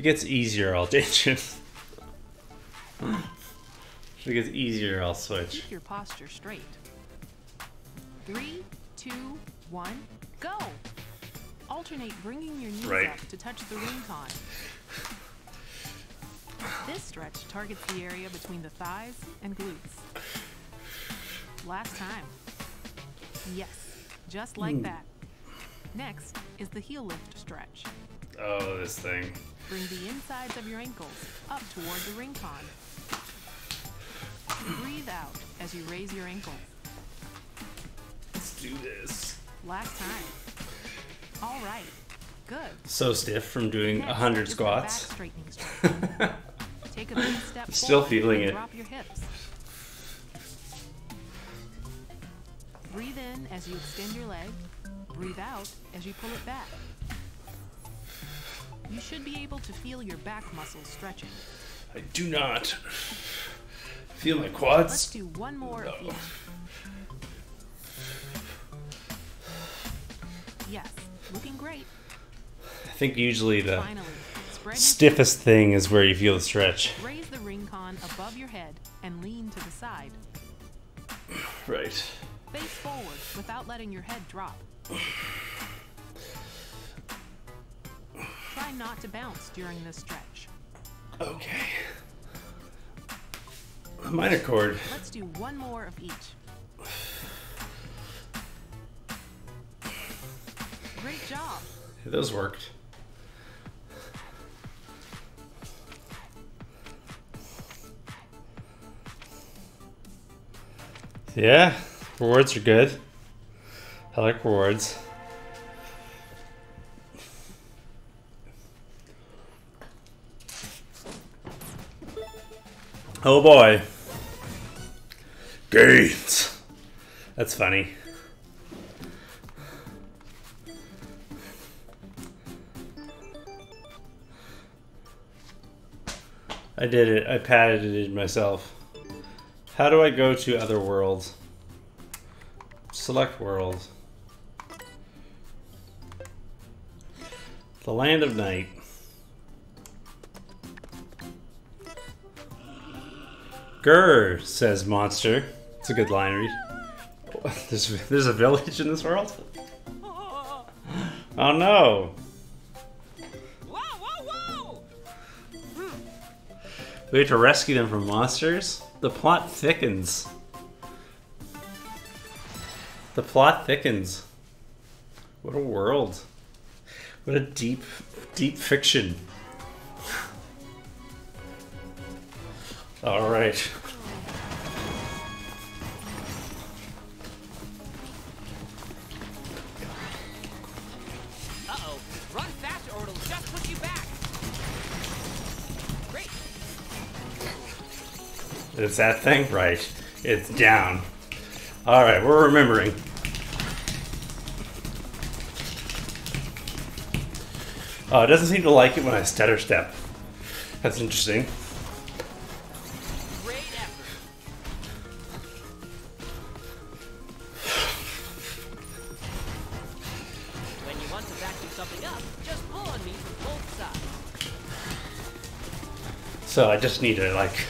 It gets easier, I'll change it. If it gets easier, I'll switch. Keep your posture straight. 3, 2, 1, go! Alternate bringing your knees up to touch the ring con. This stretch targets the area between the thighs and glutes. Last time. Yes, just like that. Next is the heel lift stretch. Oh, this thing. Bring the insides of your ankles up toward the ring con. Breathe out as you raise your ankles. Let's do this. Last time. All right. Good. So stiff from doing Next 100 is the squats. back straightening stretch. Take a big step Still forward feeling and it. drop your hips. Breathe in as you extend your leg. Breathe out as you pull it back. You should be able to feel your back muscles stretching. I do not feel my quads. Let's do one more of each. Yes, looking great. I think usually the Finally, spread your stiffest thing is where you feel the stretch. Raise the ring con above your head and lean to the side. Right. Face forward without letting your head drop. Try not to bounce during this stretch. Okay. A minor chord. Let's do one more of each. Great job. Those worked. Yeah, rewards are good. I like rewards. Oh boy. Gains. That's funny. I did it. I patented it myself. How do I go to other worlds? Select world. The land of night. Grr, says monster. It's a good line read. There's a village in this world? Oh no! We have to rescue them from monsters? The plot thickens. The plot thickens. What a world. What a deep, deep fiction. All right. Uh-oh. Run faster or it'll just put you back. Great. It's that thing? Right. It's down. All right, we're remembering. Oh, it doesn't seem to like it when I stutter step. That's interesting. Great effort. When you want to vacuum something up, just pull on me from both sides. So I just need to, like,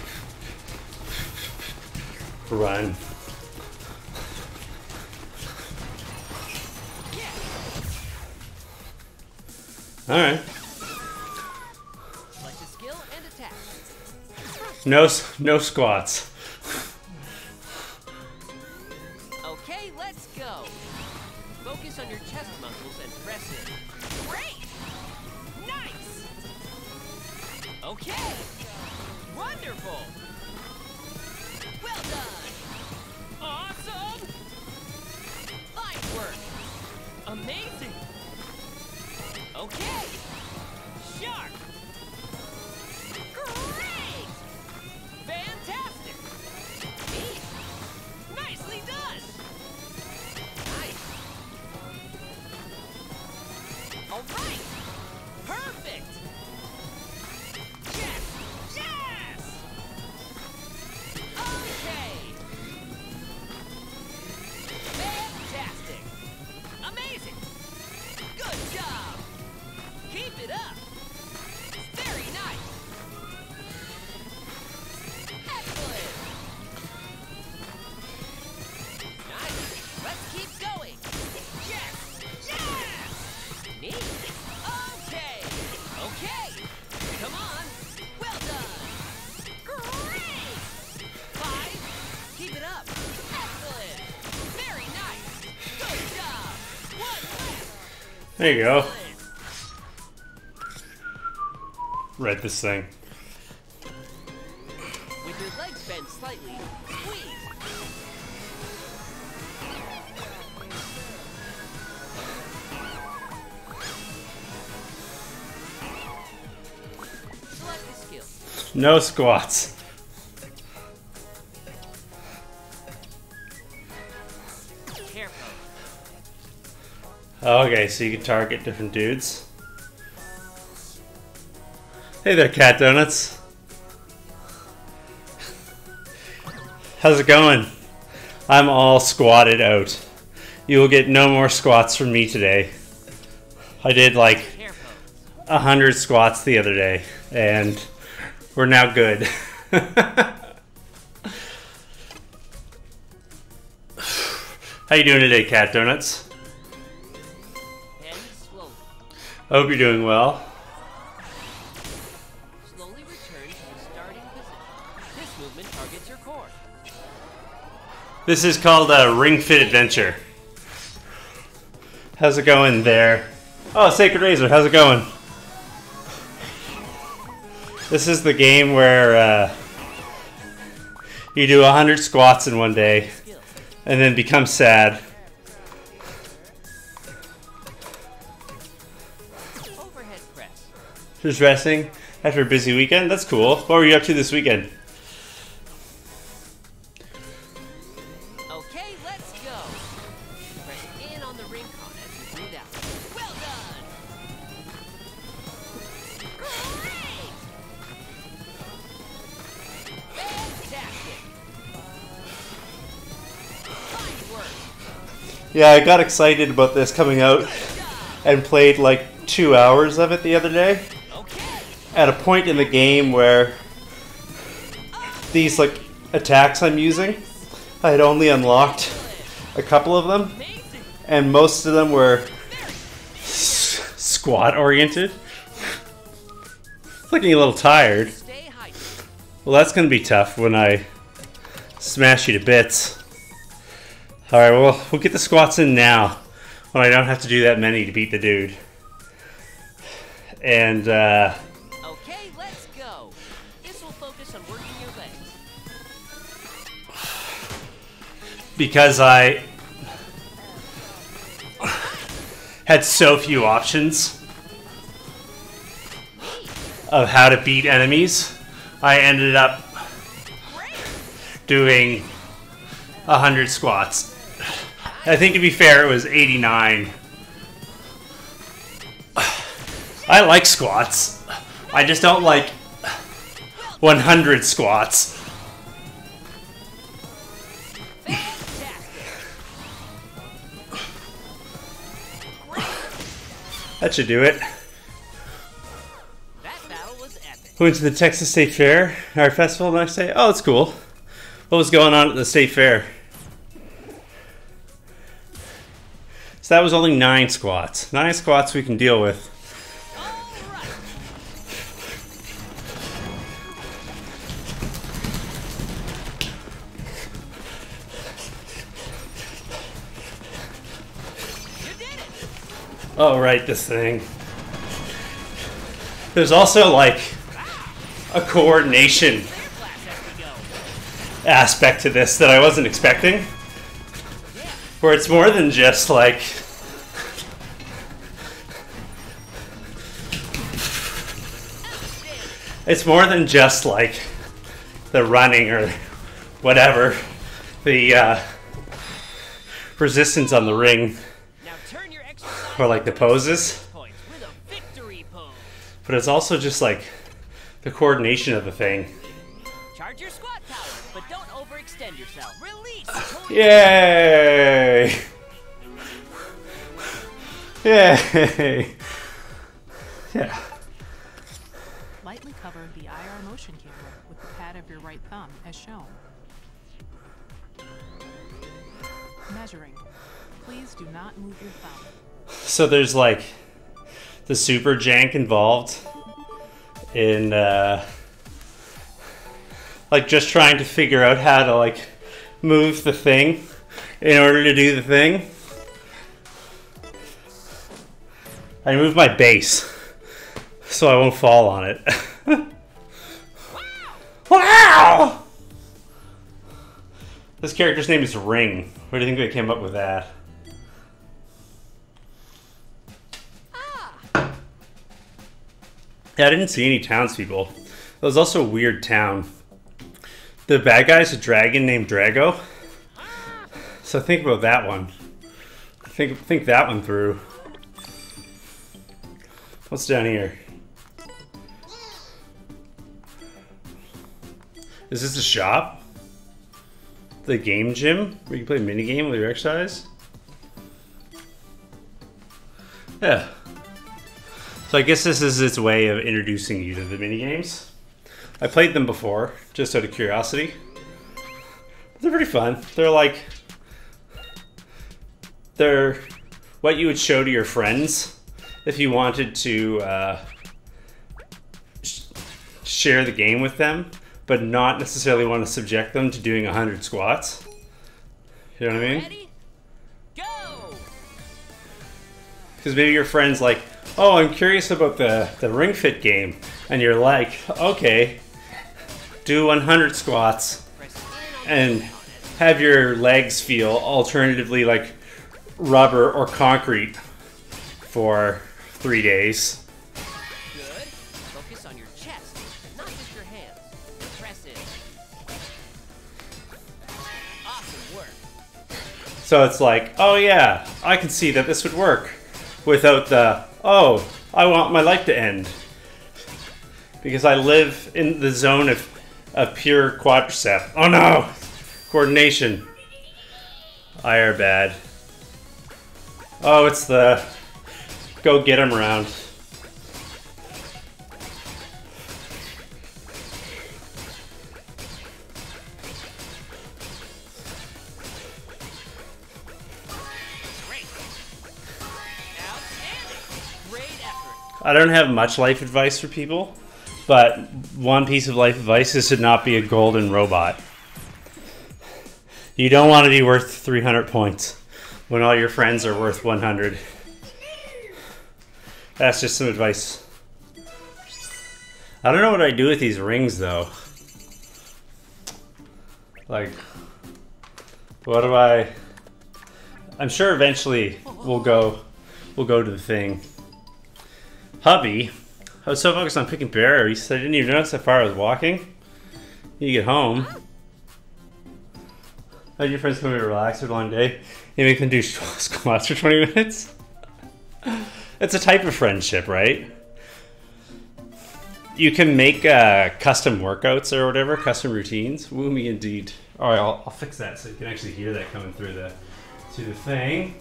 run. All right. Select a skill and attack. No squats. Okay, let's go. Focus on your chest muscles and press in. Great! Nice! Okay! Wonderful! Well done! Awesome! Nice work! Amazing! Okay! Sharp! Great! Fantastic! Neat! Nicely done! Nice! All right! Perfect! Yes! Yes! Okay! Fantastic! Amazing! Good job! Keep it up! There you go. Read this thing. With your legs bent slightly, squeeze. Select the skill. No squats. Careful. Okay, so you can target different dudes. Hey there, Cat Donuts. How's it going? I'm all squatted out. You will get no more squats from me today. I did like 100 squats the other day, and we're now good. How you doing today, Cat Donuts? Bend slowly. I hope you're doing well. Slowly return to the starting position. This movement targets your core. This is called a Ring Fit Adventure. How's it going there? Oh, Sacred Razor, how's it going? This is the game where you do 100 squats in one day and then become sad. Overhead press. Just resting after a busy weekend? That's cool. What were you up to this weekend? Okay, let's go. Press in on the ring con as you breathe out. Well done. Great. Fantastic. Fine work. Yeah, I got excited about this coming out and played like 2 hours of it the other day. Okay. At a point in the game where these like attacks I'm using, I had only unlocked a couple of them, Amazing. and most of them were squat oriented. Looking a little tired. Stay hydrated. Well, that's gonna be tough when I smash you to bits. Alright, well, we'll get the squats in now when I don't have to do that many to beat the dude. And Okay, let's go. This will focus on working your legs. because I had so few options of how to beat enemies, I ended up doing 100 squats. I think, to be fair, it was 89. I like squats. I just don't like 100 squats. That should do it. That battle was epic. Went to the Texas State Fair, our festival the next day. Oh, that's cool. What was going on at the State Fair? So that was only 9 squats. 9 squats we can deal with. All right. You did it. Oh, right, this thing. There's also like a coordination Class as we go. aspect to this that I wasn't expecting. Where it's more than just like it's more than just like the running or whatever, the resistance on the ring, Now turn your exercise or like the poses, points with a victory pose. but it's also just like the coordination of the thing. Charge your squat power, but don't overextend yourself. Release. Yay! Yay! Yeah. Lightly cover the IR motion camera with the pad of your right thumb as shown. Measuring. Please do not move your thumb. So there's like the super jank involved in like just trying to figure out how to like move the thing in order to do the thing. I moved my base so I won't fall on it. Wow! This character's name is Ring. Where do you think they came up with that? Yeah, I didn't see any townspeople. It was also a weird town. The bad guy's a dragon named Drago. So think about that one. Think that one through. What's down here? Is this a shop? The game gym? Where you can play a mini game with your exercise? Yeah. So I guess this is its way of introducing you to the mini games. I played them before, just out of curiosity. They're pretty fun. They're what you would show to your friends if you wanted to share the game with them, but not necessarily want to subject them to doing 100 squats. You know what I mean? Ready? Go! Because maybe your friend's like, oh, I'm curious about the Ring Fit game. And you're like, okay, do 100 squats and have your legs feel alternatively like rubber or concrete for 3 days. Good. Focus on your chest, not just your hands. Press it. Awesome work. So it's like, oh yeah, I can see that this would work without the, oh, I want my life to end. Because I live in the zone of pure quadricep. Oh no! Coordination. I are bad. Oh, it's the go get him round. Great. Outstanding. Great effort. I don't have much life advice for people, but one piece of life advice is to not be a golden robot. You don't want to be worth 300 points when all your friends are worth 100. That's just some advice. I don't know what I do with these rings though. Like, what do I'm sure eventually we'll go to the thing. Hubby, I was so focused on picking berries, I didn't even notice how far I was walking. You get home. How'd your friends come to relax for a long day? You make them do squats for 20 minutes? It's a type of friendship, right? You can make custom workouts or whatever, custom routines. Woo me indeed. Alright, I'll fix that so you can actually hear that coming through the thing.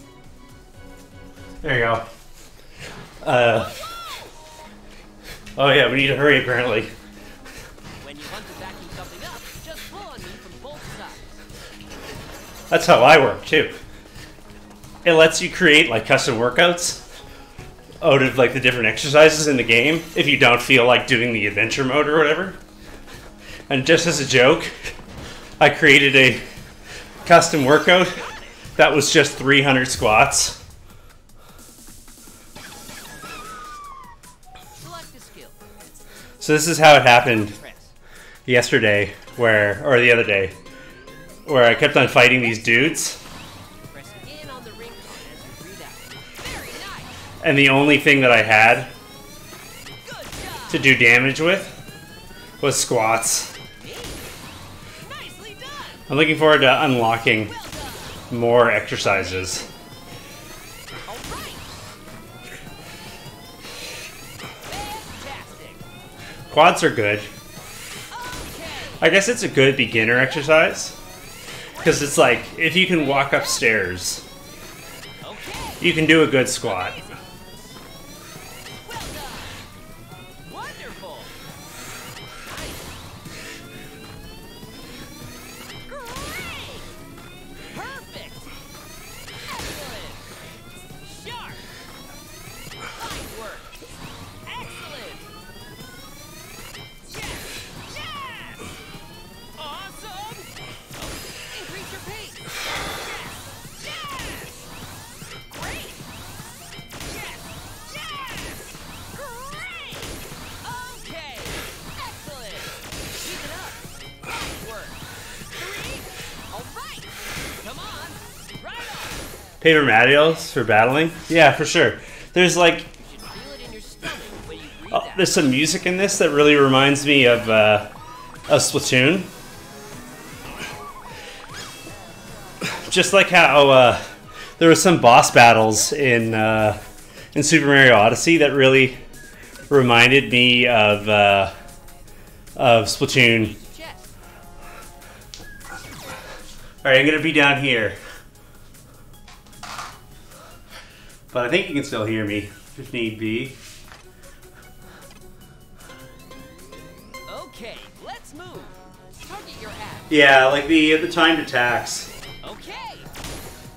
There you go. Oh yeah, we need to hurry apparently. When you want to vacuum something up, just pull on me from both sides. That's how I work too. It lets you create like custom workouts out of like the different exercises in the game if you don't feel like doing the adventure mode or whatever. And just as a joke, I created a custom workout that was just 300 squats. Select a skill. So this is how it happened Press. yesterday, or the other day, where I kept on fighting these dudes. Press in on the ring card as you breathe out. Very nice. And the only thing that I had Good job. to do damage with was squats. Me. Nicely done. I'm looking forward to unlocking Well done. more exercises. All right. Fantastic. Quads are good. Okay. I guess it's a good beginner exercise. Because it's like, if you can walk upstairs, Okay. you can do a good squat. Well done. Wonderful. Nice. Great. Perfect. Excellent. Sharp. Fine work. Excellent. Yes. Yes. Awesome. Increase your pace. Yes. Yes. Great. Paper Marios for battling? Yeah, for sure. There's like, You should feel it in your stomach when you breathe oh, out. there's some music in this that really reminds me of Splatoon. Just like how there were some boss battles in Super Mario Odyssey that really reminded me of Splatoon. Chest. All right, I'm gonna be down here, but I think you can still hear me if need be. Okay, let's move. Target your abs. Yeah, like the timed attacks Okay.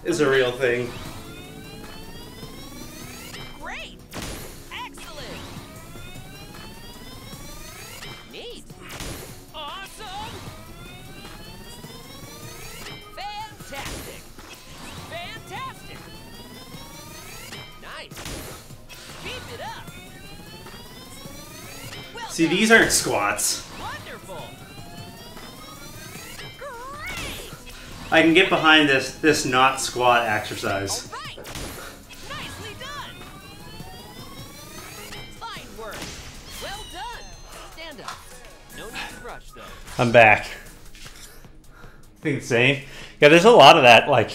is a real thing. Great. Excellent. Neat. Awesome. Fantastic. Fantastic. Nice. Keep it up. Well See, done. these aren't squats. Wonderful. Great. I can get behind this not squat exercise. All right. Nicely done. Fine work. Well done. Stand up. No need to rush, though. I'm back. Think the same. Yeah, there's a lot of that. Like,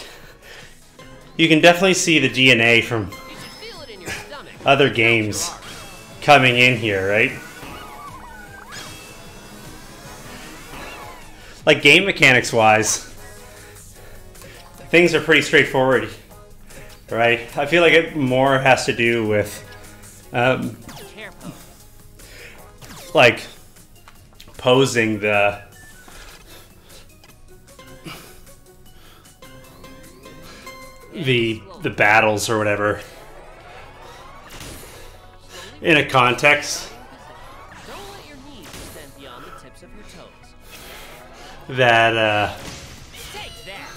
you can definitely see the DNA from You should feel it in your stomach. other games coming in here, right? Like game mechanics wise, things are pretty straightforward, right? I feel like it more has to do with Careful. like posing the battles or whatever in a context Don't let your knees extend beyond the tips of your toes. that Take that.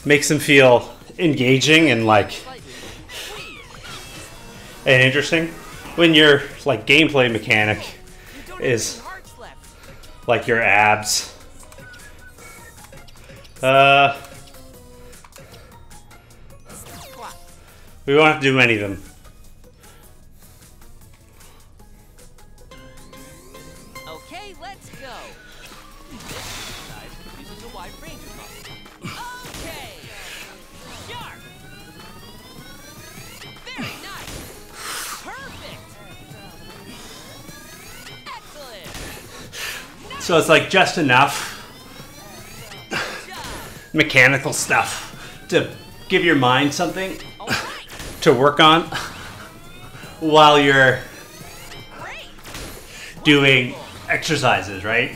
makes them feel engaging and like Slightly. Squeeze. and interesting. When your like gameplay mechanic You don't is have any hearts left. like your abs. Squat. We won't have to do any of them. Okay, let's go. This exercise uses a wide range of muscles. Okay. Sharp. Very nice. Perfect. Excellent. So it's like just enough Job. mechanical stuff to give your mind something All right. to work on while you're Great. doing exercises, right?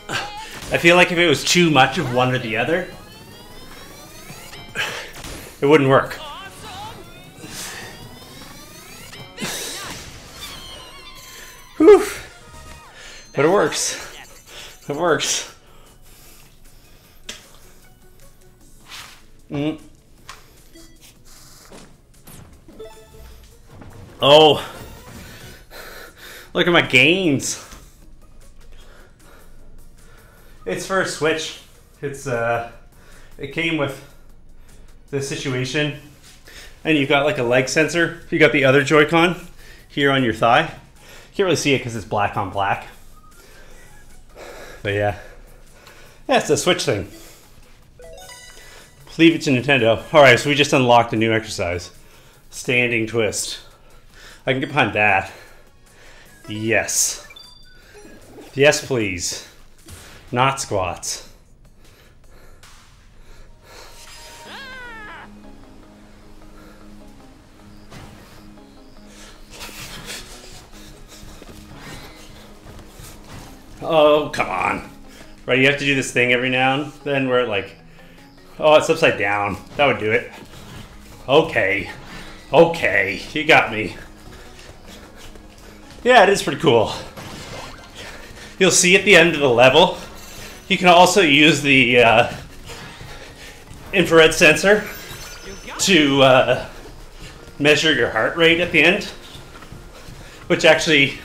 I feel like if it was too much of one or the other, it wouldn't work. Awesome. Very nice. Whew. But it works. It works. Mm. Oh, look at my gains. It's for a Switch. It's it came with this situation, and you've got like a leg sensor. You got the other Joy-Con here on your thigh. Can't really see it because it's black on black. But yeah, it's a Switch thing. Leave it to Nintendo. All right, so we just unlocked a new exercise, standing twist. I can get behind that. Yes. Yes, please. Not squats. Oh, come on. Right, you have to do this thing every now and then where it like, oh, it's upside down. That would do it. Okay. Okay, you got me. Yeah, it is pretty cool. You'll see at the end of the level, you can also use the infrared sensor to measure your heart rate at the end, which actually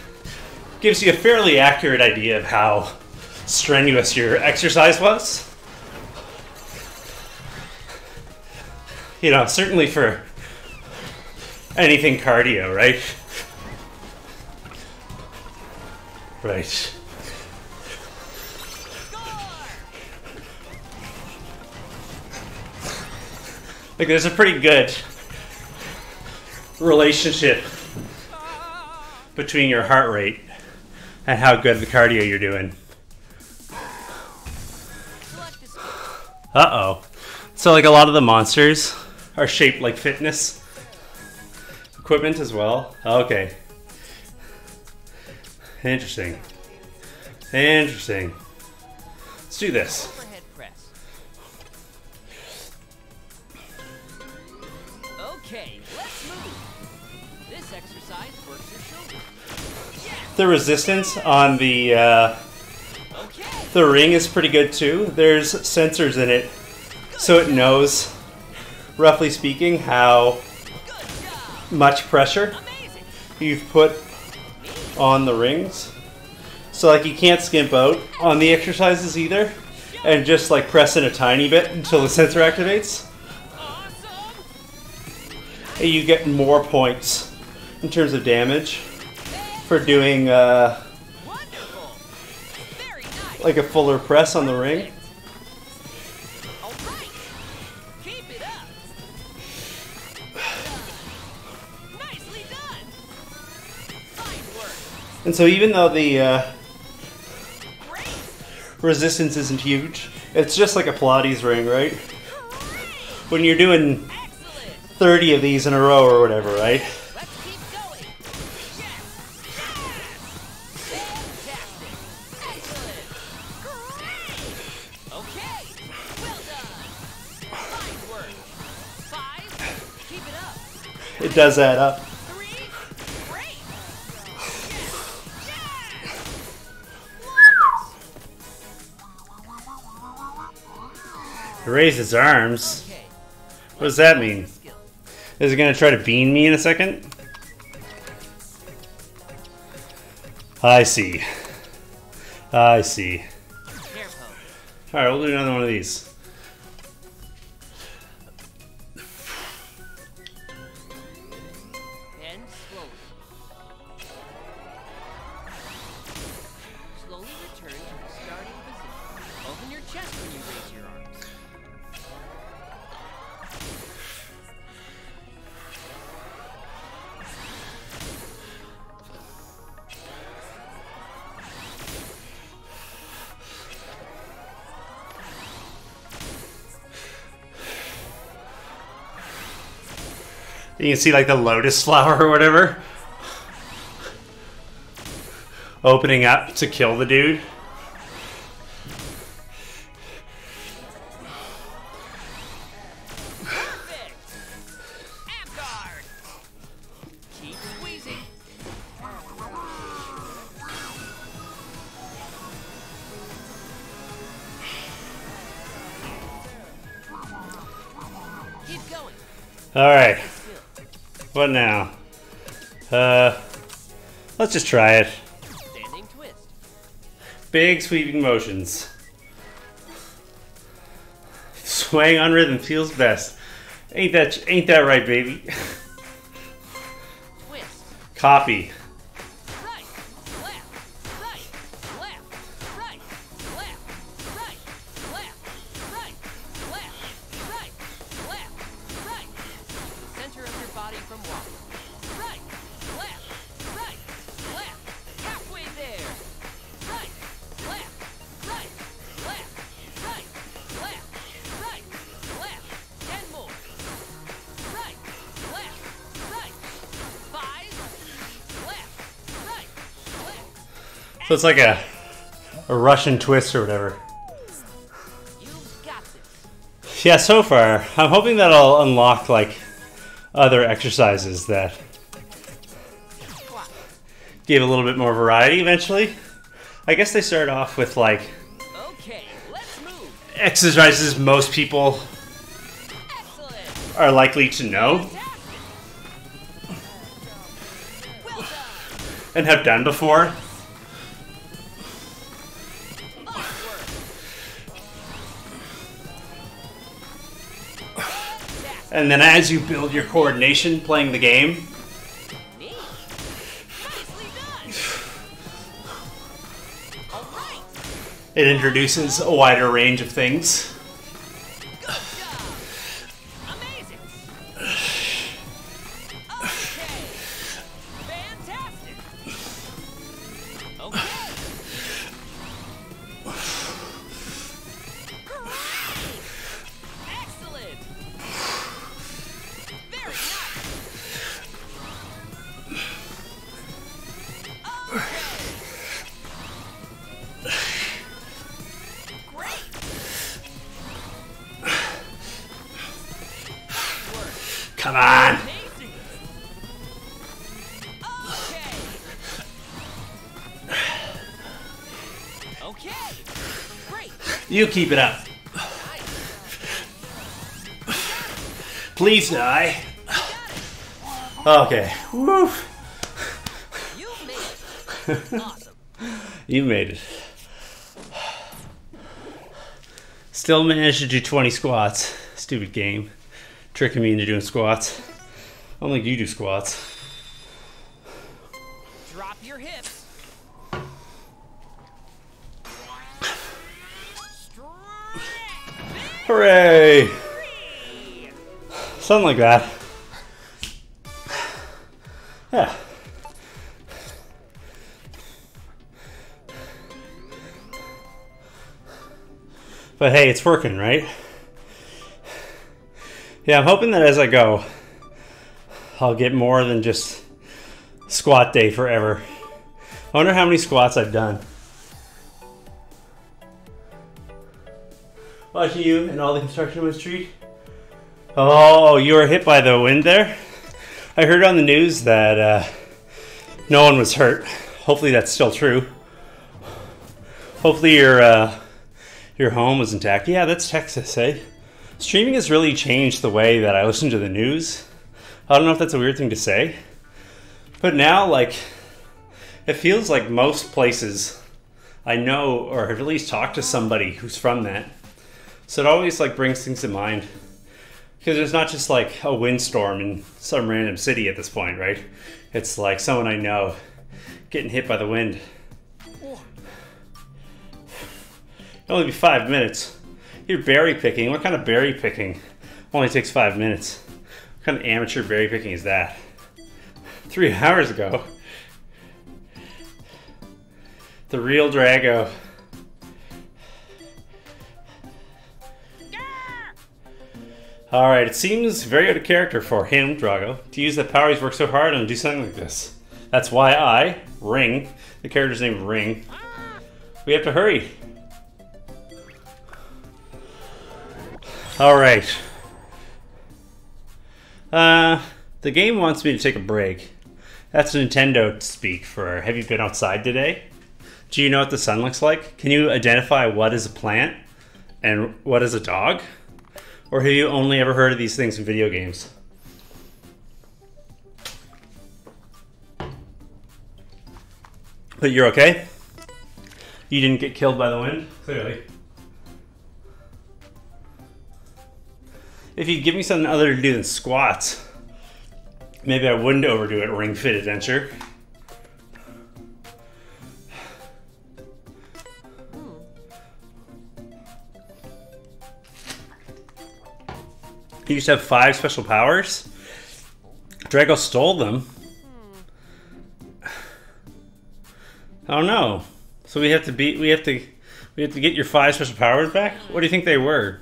gives you a fairly accurate idea of how strenuous your exercise was. You know, certainly for anything cardio, right? Right. Like, there's a pretty good relationship between your heart rate and how good the cardio you're doing. Uh-oh. So, like, a lot of the monsters are shaped like fitness equipment as well. Okay. Interesting. Interesting. Let's do this. Overhead press. Okay, let's move. This exercise works your shoulders. Yes. The resistance on the Okay. ring is pretty good too. There's sensors in it, so it knows, roughly speaking, how Good job. much pressure Amazing. you've put on the rings. So like you can't skimp out on the exercises either, and just like press in a tiny bit until the sensor activates. Awesome. And you get more points in terms of damage for doing Wonderful. Very nice. like a fuller press on the ring. All right. Keep it up. Nicely done. Fine work. And so even though the Great. resistance isn't huge, it's just like a Pilates ring, right? When you're doing Excellent. 30 of these in a row or whatever, right? Let's keep going. Yes. Fantastic. Excellent. Great. Okay. Well done. Fine work. 5. Keep it up. It does add up. 3. Great. Yes. Flawless. Raise his arms. Okay. What does that mean? Skill. Is it gonna try to bean me in a second? I see. I see. Hair pose. Alright, we'll do another one of these. Bend slowly. Slowly return to the starting position. Open your chest when you raise your arms. You can see like the lotus flower or whatever opening up to kill the dude. Perfect. Ab guard. Keep squeezing. Keep going. Alright, Skill. what now? Let's just try it. Standing twist. Big sweeping motions. Swaying on rhythm feels best. Ain't that right, baby? Twist. Copy. Right. Left. Right. Left. Right. Left. Right. Left. Right. Left. Right. Left. Right. Center of your body from walking. Right. Left. Right. Left. Halfway there. Right. Left. Right. Left. Right. Left. Right. Left. 10 more. Right. Left. Right. 5. Left. Right. Left. So it's like a Russian twist or whatever. You've got this. Yeah, so far, I'm hoping that I'll unlock like other exercises that Squat. give a little bit more variety eventually. I guess they start off with like Okay, let's move. exercises most people Excellent. are likely to know Fantastic. Well done. and have done before. Onward. Fantastic. And then as you build your coordination playing the game, Neat. Nicely done. All right. it introduces a wider range of things. Good job. Amazing. Okay. Fantastic. Okay. Great. Excellent. Very nice. Okay. Great. Work. Come on! Amazing. Okay. Okay. Great. You keep it up. Nice. Please die. You got it. Okay. Woo. You made it. Awesome. You made it. Still managed to do 20 squats. Stupid game. Tricking me into doing squats. I don't think you do squats. Drop your hips. Stretch. Hooray! Victory. Something like that. Yeah. But hey, it's working, right? Yeah, I'm hoping that as I go, I'll get more than just squat day forever. I wonder how many squats I've done. Watching you and all the construction on the street. Oh, you were hit by the wind there? I heard on the news that no one was hurt. Hopefully that's still true. Hopefully your home was intact. Yeah, that's Texas, eh? Streaming has really changed the way that I listen to the news. I don't know if that's a weird thing to say. But now, like, it feels like most places I know or have at least talked to somebody who's from that. So it always like brings things to mind. Because it's not just like a windstorm in some random city at this point, right? It's like someone I know getting hit by the wind. It'll only be 5 minutes. You're berry picking. What kind of berry picking only takes 5 minutes? What kind of amateur berry picking is that? 3 hours ago. The real Drago. Alright, it seems very out of character for him, Drago, to use the power he's worked so hard on and do something like this. That's why I, Ring, the character's name Ring, we have to hurry. Alright. The game wants me to take a break. That's Nintendo speak for, have you been outside today? Do you know what the sun looks like? Can you identify what is a plant and what is a dog? Or have you only ever heard of these things in video games? But you're okay? You didn't get killed by the wind? Clearly. If you'd give me something other to do than squats, maybe I wouldn't overdo it, Ring Fit Adventure. He used to have 5 special powers. Drago stole them. I don't know. So we have to get your 5 special powers back? What do you think they were?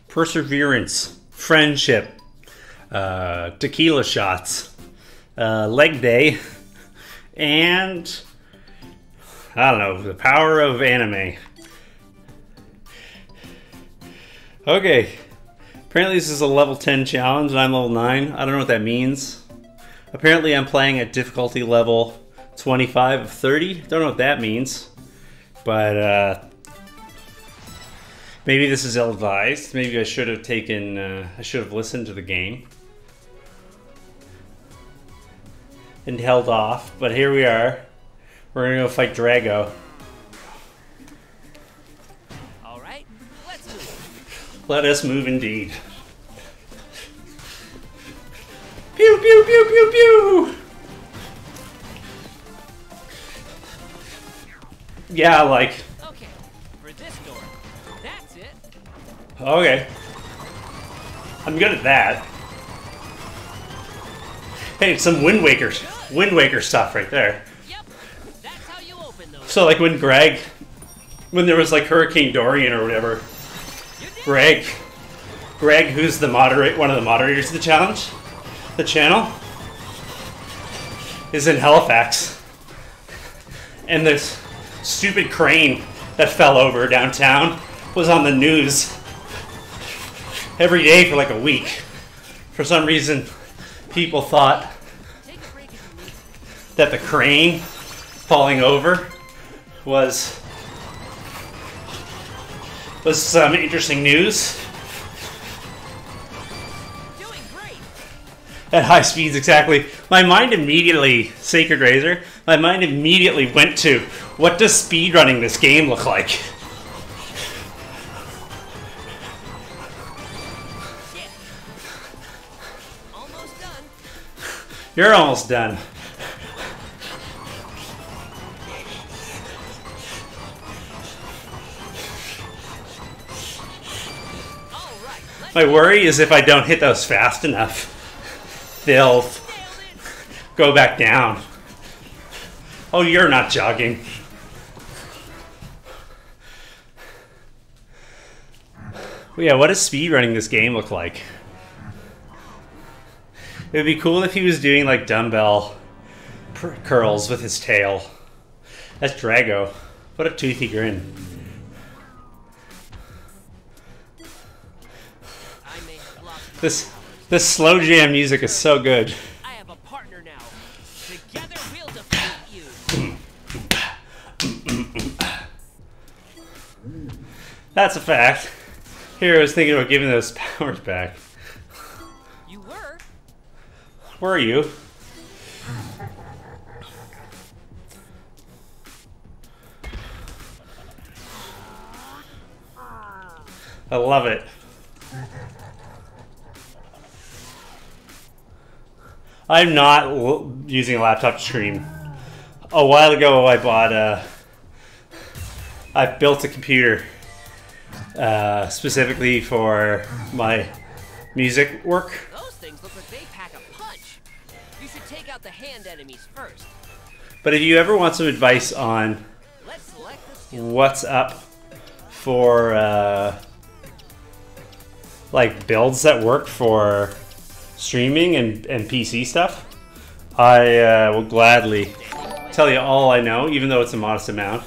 Perseverance, friendship, tequila shots, leg day, and I don't know, the power of anime. Okay. Apparently this is a level 10 challenge and I'm level 9. I don't know what that means. Apparently I'm playing at difficulty level 25 of 30. Don't know what that means. But maybe this is ill-advised. Maybe I should have taken, I should have listened to the game. And held off. But here we are. We're gonna go fight Drago. All right, let's move. Let us move indeed. Pew, pew, pew, pew, pew! Yeah, like... Okay, for this door. That's it. Okay. I'm good at that. Hey, it's some Wind Waker stuff right there. Yep, that's how you open those. So like when there was like Hurricane Dorian or whatever, Greg, who's the one of the moderators of the challenge, the channel, is in Halifax, and this stupid crane that fell over downtown was on the news every day for like a week. For some reason, people thought that the crane falling over was some interesting news. Doing great. At high speeds, exactly. My mind immediately, Sacred Razor, my mind immediately went to, what does speedrunning this game look like? Yeah. Almost done. You're almost done. All right. Let's My worry is if I don't hit those fast enough, they'll go back down. Oh, you're not jogging. Well, yeah, what does speedrunning this game look like? It would be cool if he was doing like dumbbell curls with his tail. That's Drago. What a toothy grin. I may have lost my This slow jam music is so good. I have a partner now. Together we'll defeat you. That's a fact. Here, I was thinking about giving those powers back. You were? Where are you? I love it. I'm not using a laptop to stream. A while ago, I built a computer specifically for my music work. Those things look like they pack a punch. You should take out the hand enemies first. But if you ever want some advice on Let's select the skill. what's up for like builds that work for streaming and PC stuff, I will gladly tell you all I know, even though it's a modest amount.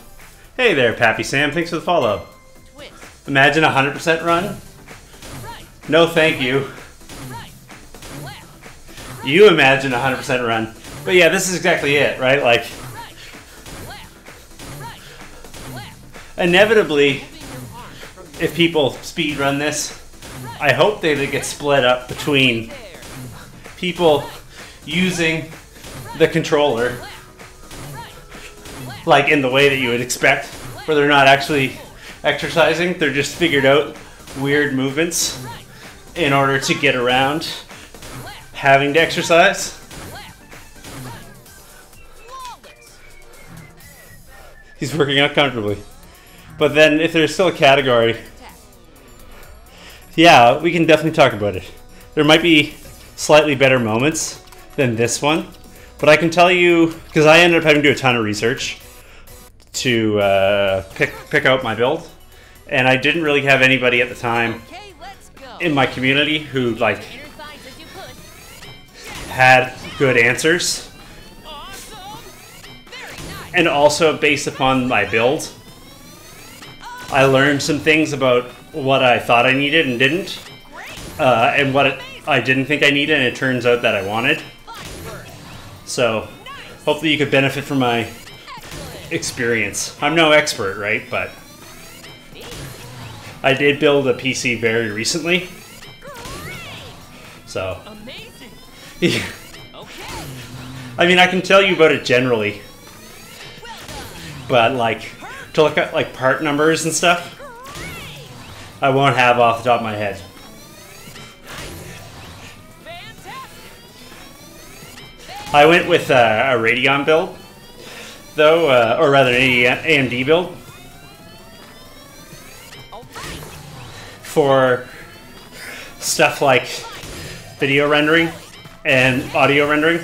Hey there, Pappy Sam, thanks for the follow. Twist. Imagine a 100% run? Right. No thank you. Right. Left. You imagine a 100% run. But yeah, this is exactly it, right? Like, Right. Left. Right. Left. inevitably, Moving your arm from if people speed run this, I hope they get split up between there. people using the controller Right. like in the way that you would expect, where they're not actually exercising, they're just figured out weird movements in order to get around having to exercise. Flawless. He's working out comfortably. But then if there's still a category, Tap. yeah, we can definitely talk about it. There might be slightly better moments than this one, but I can tell you, because I ended up having to do a ton of research to pick out my build, and I didn't really have anybody at the time Okay, let's go. in my community who like Inner thighs as you could. had good answers, Awesome. Very nice. and also based upon my build, I learned some things about what I thought I needed and didn't, Great. and what I didn't think I needed, and it turns out that I wanted. Fine work. So hopefully you could benefit from my Excellent. experience. I'm no expert, right? But Neat. I did build a PC very recently, Great. so Amazing. yeah. Okay. I mean, I can tell you about it generally, Well done. but like to look at like part numbers and stuff, Great. I won't have off the top of my head. Fantastic. I went with a Radeon build, though, or rather an AMD build for stuff like video rendering and audio rendering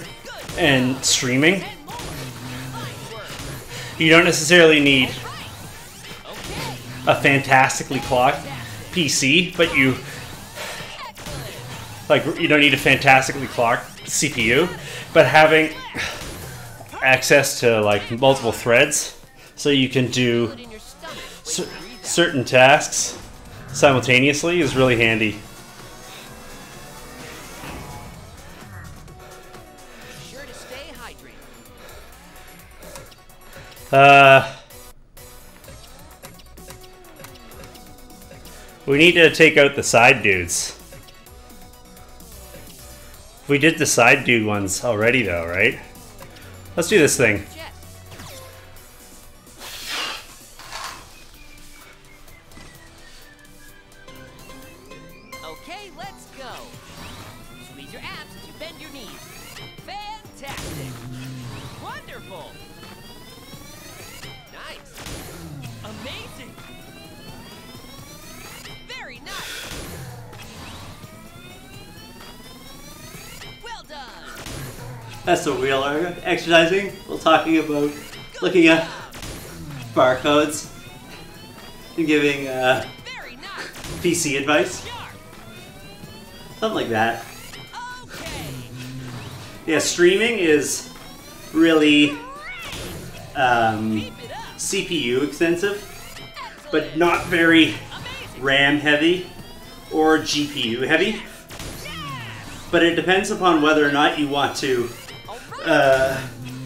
and streaming. You don't necessarily need a fantastically clocked PC, but you don't need a fantastically clocked CPU, but having access to like multiple threads so you can do certain tasks simultaneously is really handy. Sure to stay hydrated. We need to take out the side dudes. We did the side dude ones already though, right? Let's do this thing. Okay, let's go. Squeeze your abs as you bend your knees. Fantastic. Wonderful. Nice. Amazing. Very nice. Well done. That's what we all are exercising. We're talking about looking at barcodes and giving Very nice. PC advice. Sharp. Something like that. Okay. Yeah, streaming is really Keep it up. CPU extensive, Excellent. but not very Amazing. RAM heavy or GPU heavy. But it depends upon whether or not you want to All right.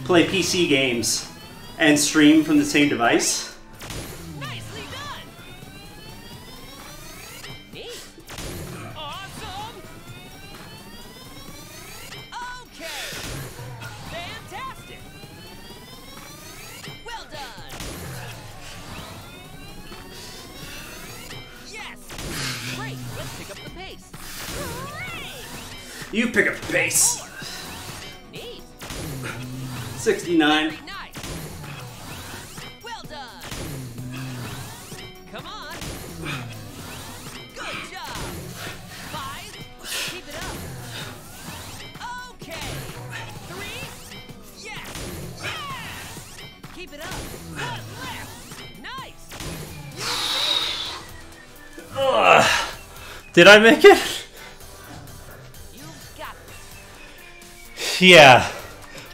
play PC games and stream from the same device. Nicely done. Neat. Awesome. Okay. Fantastic. Well done. Yes. Great. Let's pick up the pace. Great. You pick up the pace. Neat. 69. Very nice. Well done. Come on. Good job. 5. Keep it up. Okay. 3. Yes. Yes. Keep it up. 1 left. Nice. Ugh. Did I make it? You've got this. Yeah.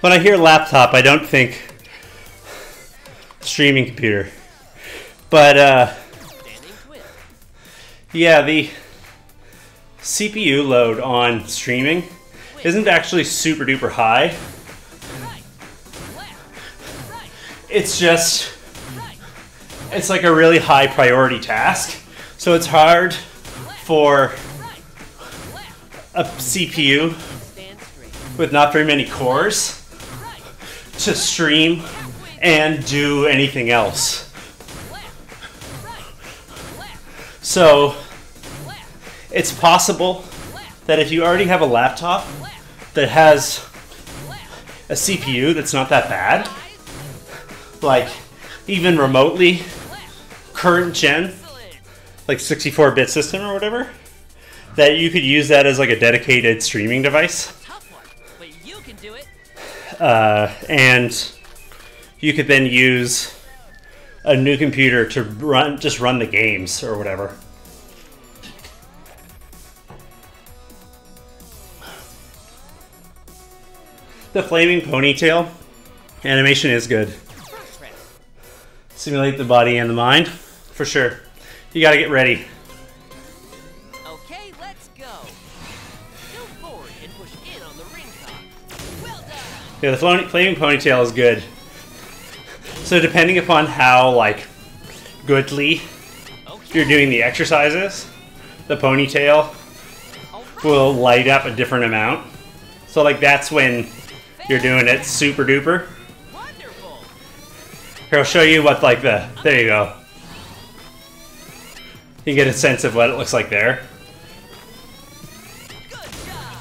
When I hear laptop, I don't think streaming computer. But, Standing twist. yeah, the CPU load on streaming isn't actually super duper high. Right. Left. Right. It's just, Right. it's like a really high priority task. So it's hard for Right. Left. a CPU Stand straight. with not very many cores Right. to stream and do anything else. Left. Right. Left. So Left. it's possible Left. that if you already have a laptop Left. that has Left. a CPU that's not that bad, 5. like even remotely Left. current gen, Excellent. like 64-bit system or whatever, that you could use that as like a dedicated streaming device. Tough one, but you can do it. And you could then use a new computer to run the games or whatever. The flaming ponytail animation is good. Front press. Simulate the body and the mind, for sure. You gotta get ready. Okay, let's go. Go forward and push in on the ring top. Well done. Yeah, the flaming ponytail is good. So depending upon how like goodly Okay. you're doing the exercises, the ponytail All right. will light up a different amount. So like that's when you're doing it super duper. Wonderful. Here, I'll show you what like there you go. You can get a sense of what it looks like there. Good job.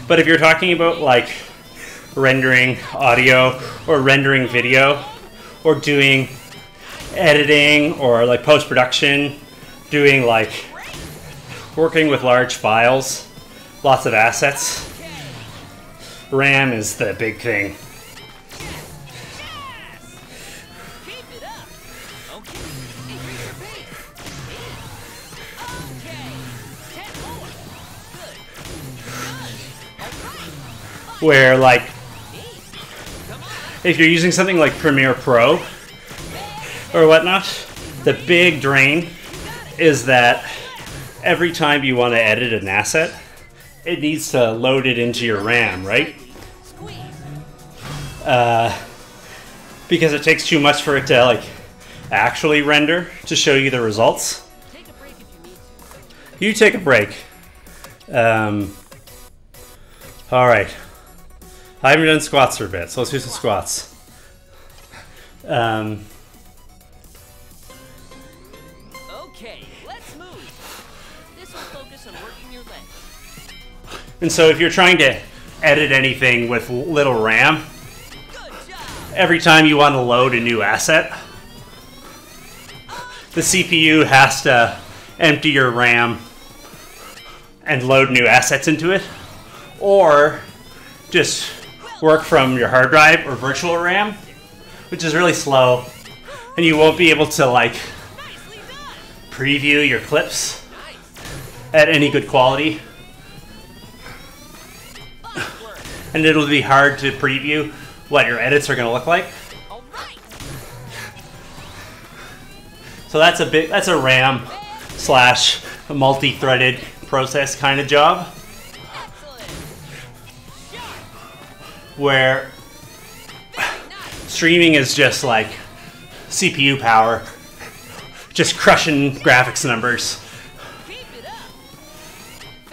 But if you're talking about like rendering audio or rendering video or doing editing or like post-production, doing like working with large files, lots of assets, RAM is the big thing. Where like if you're using something like Premiere Pro or whatnot, the big drain is that every time you want to edit an asset, it needs to load it into your RAM, right? Because it takes too much for it to like actually render to show you the results. You take a break. All right. I haven't done squats for a bit, so let's do some squats. Okay, let's move. This will focus on working your legs. And so if you're trying to edit anything with little RAM, every time you want to load a new asset, the CPU has to empty your RAM and load new assets into it, or just work from your hard drive or virtual RAM, which is really slow, and you won't be able to like preview your clips at any good quality, and it'll be hard to preview what your edits are going to look like. So that's a RAM slash multi-threaded process kind of job, where streaming is just like CPU power, just crushing graphics numbers,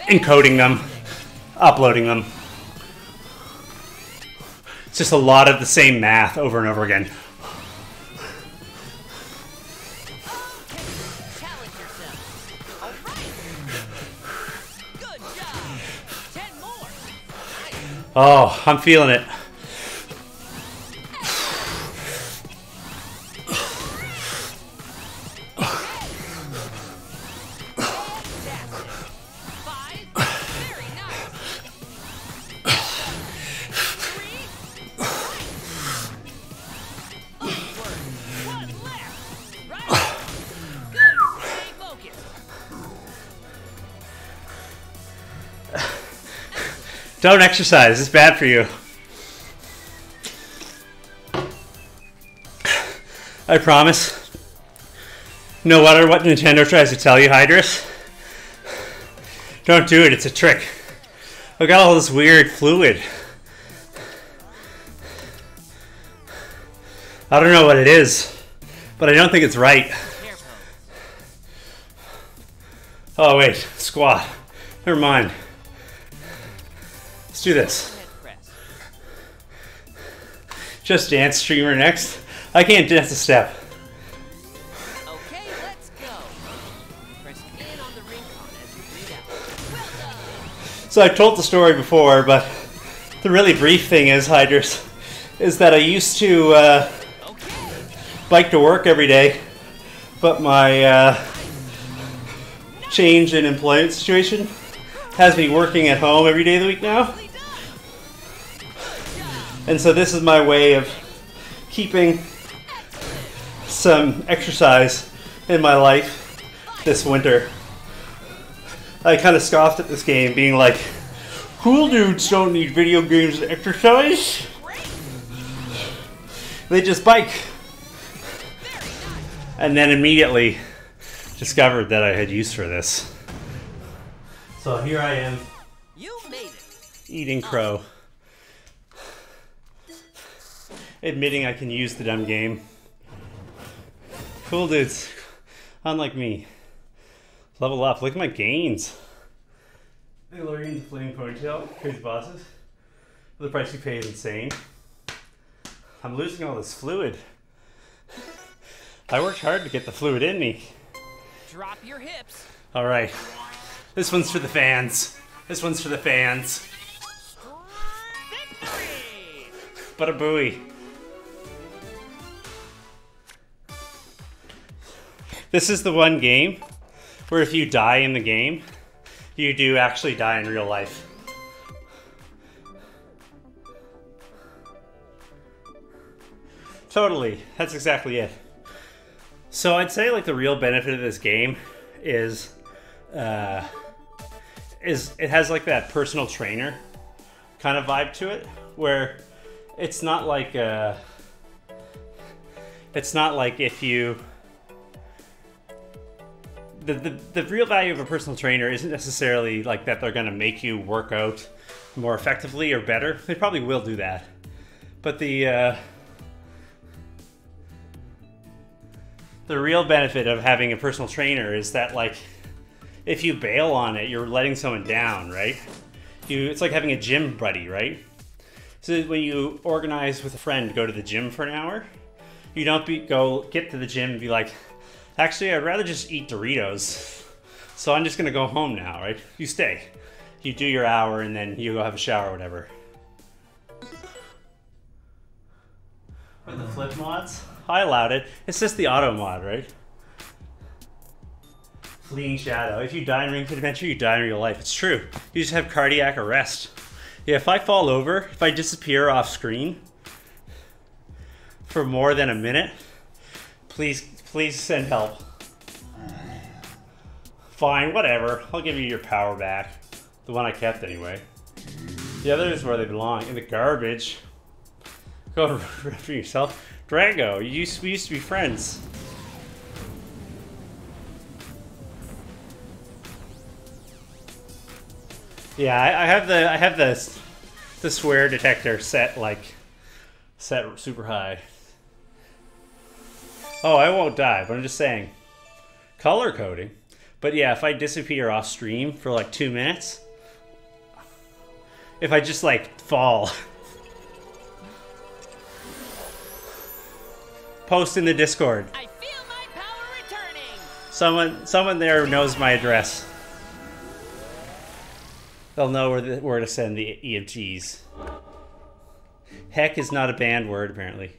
encoding them, uploading them. It's just a lot of the same math over and over again. Oh, I'm feeling it. Don't exercise, it's bad for you. I promise. No matter what Nintendo tries to tell you, Hydrus, don't do it, it's a trick. I've got all this weird fluid. I don't know what it is, but I don't think it's right. Oh wait, squat. Never mind. Let's do this. Just Dance streamer next. I can't dance a step. Okay, let's go. Press in on the ring con as you breathe out. Well done. So I've told the story before, but the really brief thing is, Hydrus, is that I used to bike to work every day, but my change in employment situation has me working at home every day of the week now. And so this is my way of keeping some exercise in my life this winter. I kind of scoffed at this game, being like, cool dudes don't need video games to exercise. They just bike. And then immediately discovered that I had use for this. So here I am, You made it. eating crow. Admitting I can use the dumb game. Cool dudes. Unlike me. Level up. Look at my gains. Valerian the Flaming Ponytail. Crazy bosses. The price you pay is insane. I'm losing all this fluid. I worked hard to get the fluid in me. Drop your hips. Alright. This one's for the fans. This one's for the fans. but a buoy. This is the one game where if you die in the game, you do actually die in real life. Totally, that's exactly it. So I'd say like the real benefit of this game is it has like that personal trainer kind of vibe to it, where it's not like if you the real value of a personal trainer isn't necessarily like that they're going to make you work out more effectively or better. They probably will do that, but the real benefit of having a personal trainer is that, like, if you bail on it, you're letting someone down, right? It's like having a gym buddy, right? So when you organize with a friend to go to the gym for an hour, you don't get to the gym and be like, actually, I'd rather just eat Doritos, so I'm just gonna go home now, right? You stay. You do your hour and then you go have a shower or whatever. With the flip mods? I allowed it. It's just the auto mod, right? Fleeing shadow. If you die in Ring Fit Adventure, you die in real life. It's true. You just have cardiac arrest. Yeah, if I fall over, if I disappear off screen for more than a minute, please send help. Fine, whatever. I'll give you your power back. The one I kept anyway. The other is where they belong, in the garbage. Go for yourself. Drago, we used to be friends. Yeah, I have the swear detector set super high. Oh, I won't die, but I'm just saying. Color coding. But yeah, if I disappear off stream for like 2 minutes, if I just like fall. Post in the Discord. I feel my power returning. Someone there knows my address. They'll know where to send the EMTs. Heck is not a banned word, apparently.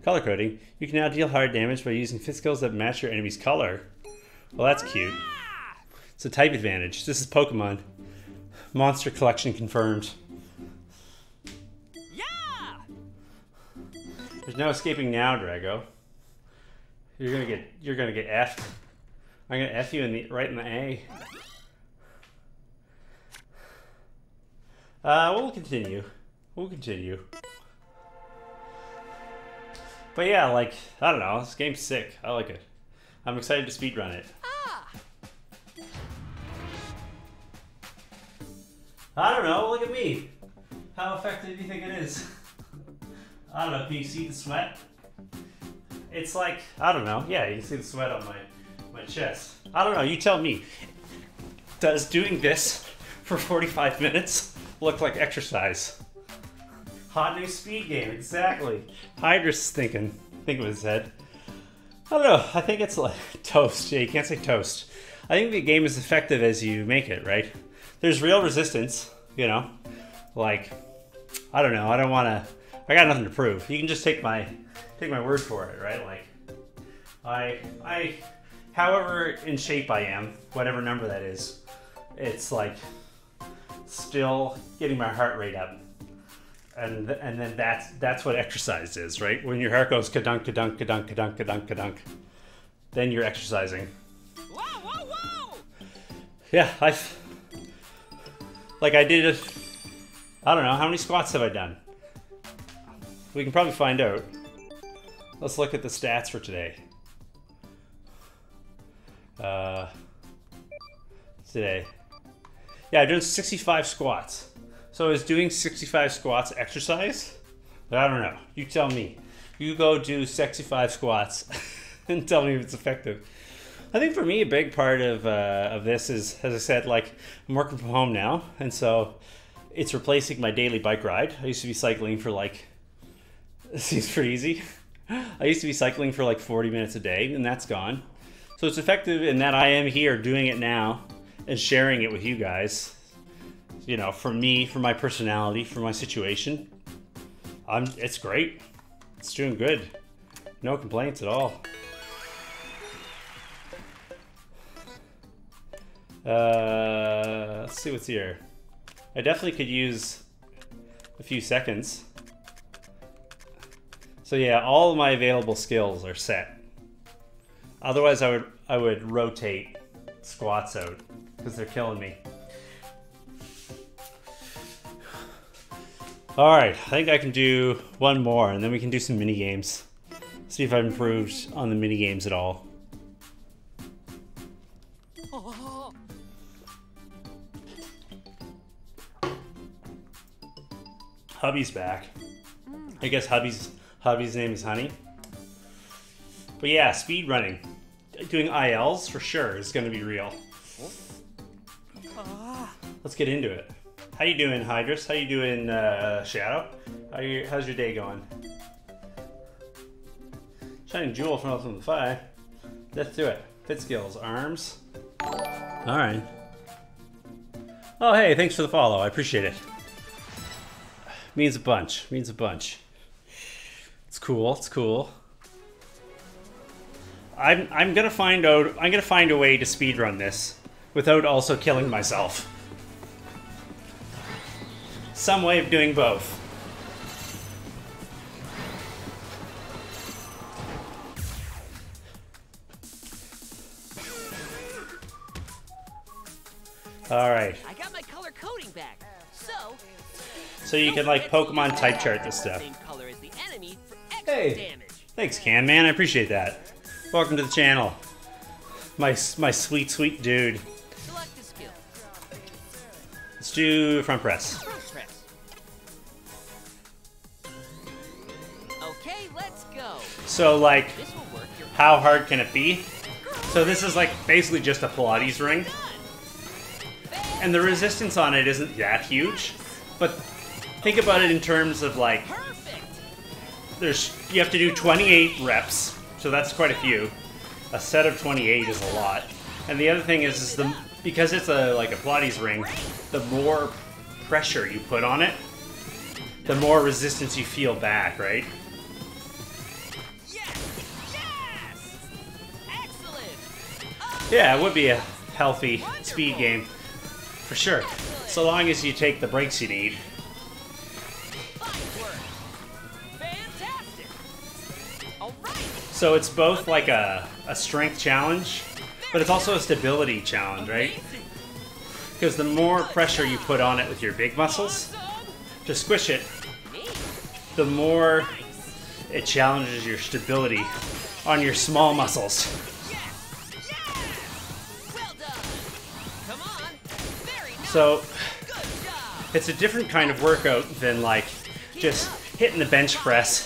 Color coding. You can now deal hard damage by using fit skills that match your enemy's color. Well, that's cute. It's a type advantage. This is Pokemon. Monster collection confirmed. Yeah! There's no escaping now, Drago. You're gonna get F'd. I'm gonna F you right in the A. We'll continue. But yeah, like, I don't know, this game's sick. I like it. I'm excited to speedrun it. I don't know, look at me. How effective do you think it is? I don't know, can you see the sweat? It's like, I don't know, yeah, you can see the sweat on my chest. I don't know, you tell me. Does doing this for 45 minutes look like exercise? Hot new speed game, exactly. Hydra's think of his head. I don't know, I think it's like toast. Yeah, you can't say toast. I think the game is effective as you make it, right? There's real resistance, you know? Like, I don't know, I got nothing to prove. You can just take my word for it, right? Like, I however in shape I am, whatever number that is, it's like still getting my heart rate up. And then that's what exercise is, right? When your heart goes ka-dunk, ka-dunk, ka-dunk, ka-dunk, ka-dunk, ka-dunk, then you're exercising. Whoa, whoa, whoa! Yeah, I did I don't know, how many squats have I done? We can probably find out. Let's look at the stats for today. Today. Yeah, I'm doing 65 squats. So is doing 65 squats exercise? I don't know. You tell me. You go do 65 squats and tell me if it's effective. I think for me, a big part of this is, as I said, like, I'm working from home now, and so it's replacing my daily bike ride. I used to be cycling for like, it seems pretty easy. I used to be cycling for like 40 minutes a day, and that's gone. So it's effective in that I am here doing it now and sharing it with you guys. You know, for me, for my personality, for my situation. It's great. It's doing good. No complaints at all. Let's see what's here. I definitely could use a few seconds. So yeah, all of my available skills are set. Otherwise, I would rotate squats out because they're killing me. All right, I think I can do one more, and then we can do some mini games. See if I've improved on the mini games at all. Hubby's back. I guess Hubby's name is Honey. But yeah, speed running. Doing ILs for sure is going to be real. Let's get into it. How you doing, Hydrus? How you doing, Shadow? How's your day going? Shining Jewel from Ultimate 5. Let's do it. Fit skills, arms. Alright. Oh hey, thanks for the follow. I appreciate it. Means a bunch. Means a bunch. It's cool. It's cool. I'm gonna find a way to speedrun this without also killing myself. Some way of doing both. Alright. I got my color coding back. So you can like Pokemon type chart this stuff. Same color as the enemy for extra Hey. damage. Thanks, Can Man. I appreciate that. Welcome to the channel. My sweet, sweet dude. Select a skill. Let's do front press. Front press. Okay, let's go. So like, This will work. Your how hard can it be? So this is like basically just a Pilates ring. And the resistance on it isn't that huge. But think about it in terms of like, perfect. you have to do 28 reps. So that's quite a few. A set of 28 is a lot. And the other thing is because it's like a Pilates ring, the more pressure you put on it, the more resistance you feel back, right? Yes! Yes! Excellent! Yeah, it would be a healthy speed game. For sure. So long as you take the breaks you need. Fine work. Fantastic! Alright! So it's both like a strength challenge, but it's also a stability challenge, right? Amazing. Because the more pressure you put on it with your big muscles to squish it, Neat. the more Nice. it challenges your stability on your small muscles. Yes! Yes! Well done! Come on! Very nice! So Good job! it's a different kind of workout than like just hitting the bench press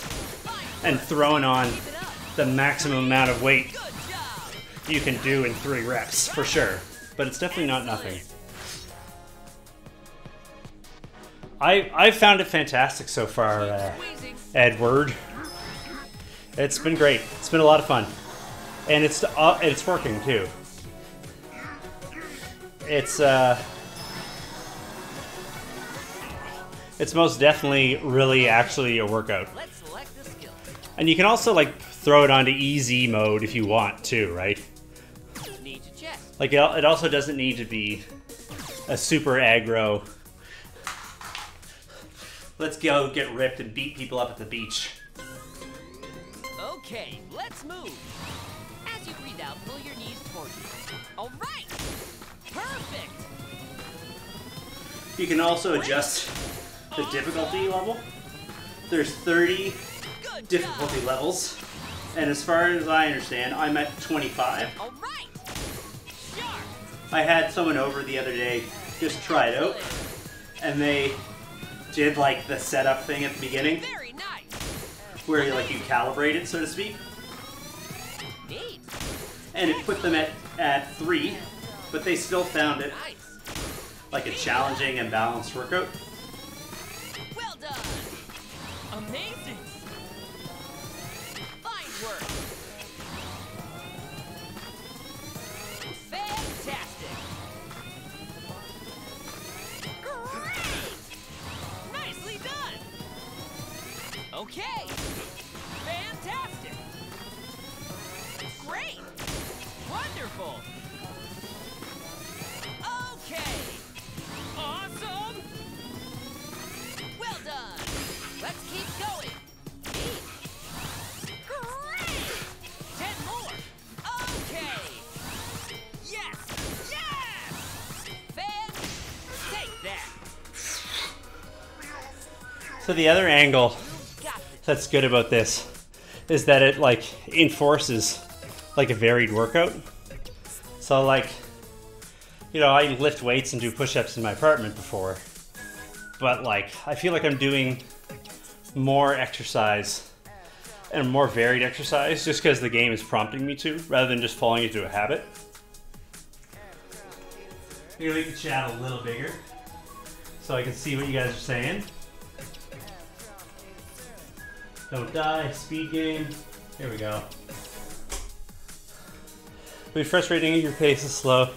and throwing on Keep it up! the maximum amount of weight Good job! you can do in 3 reps, for sure. But it's definitely not nothing. I've found it fantastic so far, Squeezing. Edward. It's been great. It's been a lot of fun, and it's working too. It's most definitely really actually a workout. Let's select the skill. And you can also like throw it onto easy mode if you want to, right? Need to chest. Like it also doesn't need to be a super aggro. Let's go get ripped and beat people up at the beach. Okay, let's move. As you breathe out, pull your knees toward you. All right. Perfect. You can also adjust the difficulty level. There's 30 Good difficulty job. levels, and as far as I understand, I'm at 25. All right. Sharp. I had someone over the other day just try it out, and they did like the setup thing at the beginning, Very nice. where you calibrate it, so to speak, Neat. and it put them at 3, but they still found it Nice. like a challenging and balanced workout. Well done. Amazing. Fine work. Fantastic. Great. Nicely done. Okay. Fantastic. Great. Wonderful. Okay. Awesome. Well done. Let's keep going. Neat. Great. 10 more. Okay. Yes. Yes. Take that. So the other angle that's good about this is that it like enforces like a varied workout. So like, you know, I lift weights and do push-ups in my apartment before, but like I feel like I'm doing more exercise and more varied exercise just because the game is prompting me to, rather than just falling into a habit. Maybe we can chat a little bigger so I can see what you guys are saying. Don't die, speed game. Here we go. It'll be frustrating if your pace is slow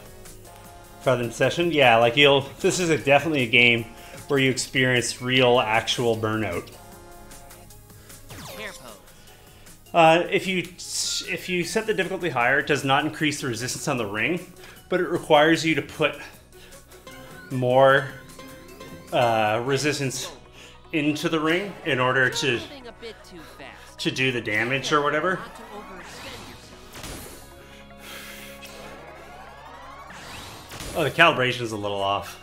rather than session. Yeah, like this is definitely a game where you experience real, actual burnout. Air pose. If you set the difficulty higher, it does not increase the resistance on the ring, but it requires you to put more resistance into the ring in order to Moving a bit too fast. do the damage or whatever. Not to overextend yourself. Oh, the calibration is a little off.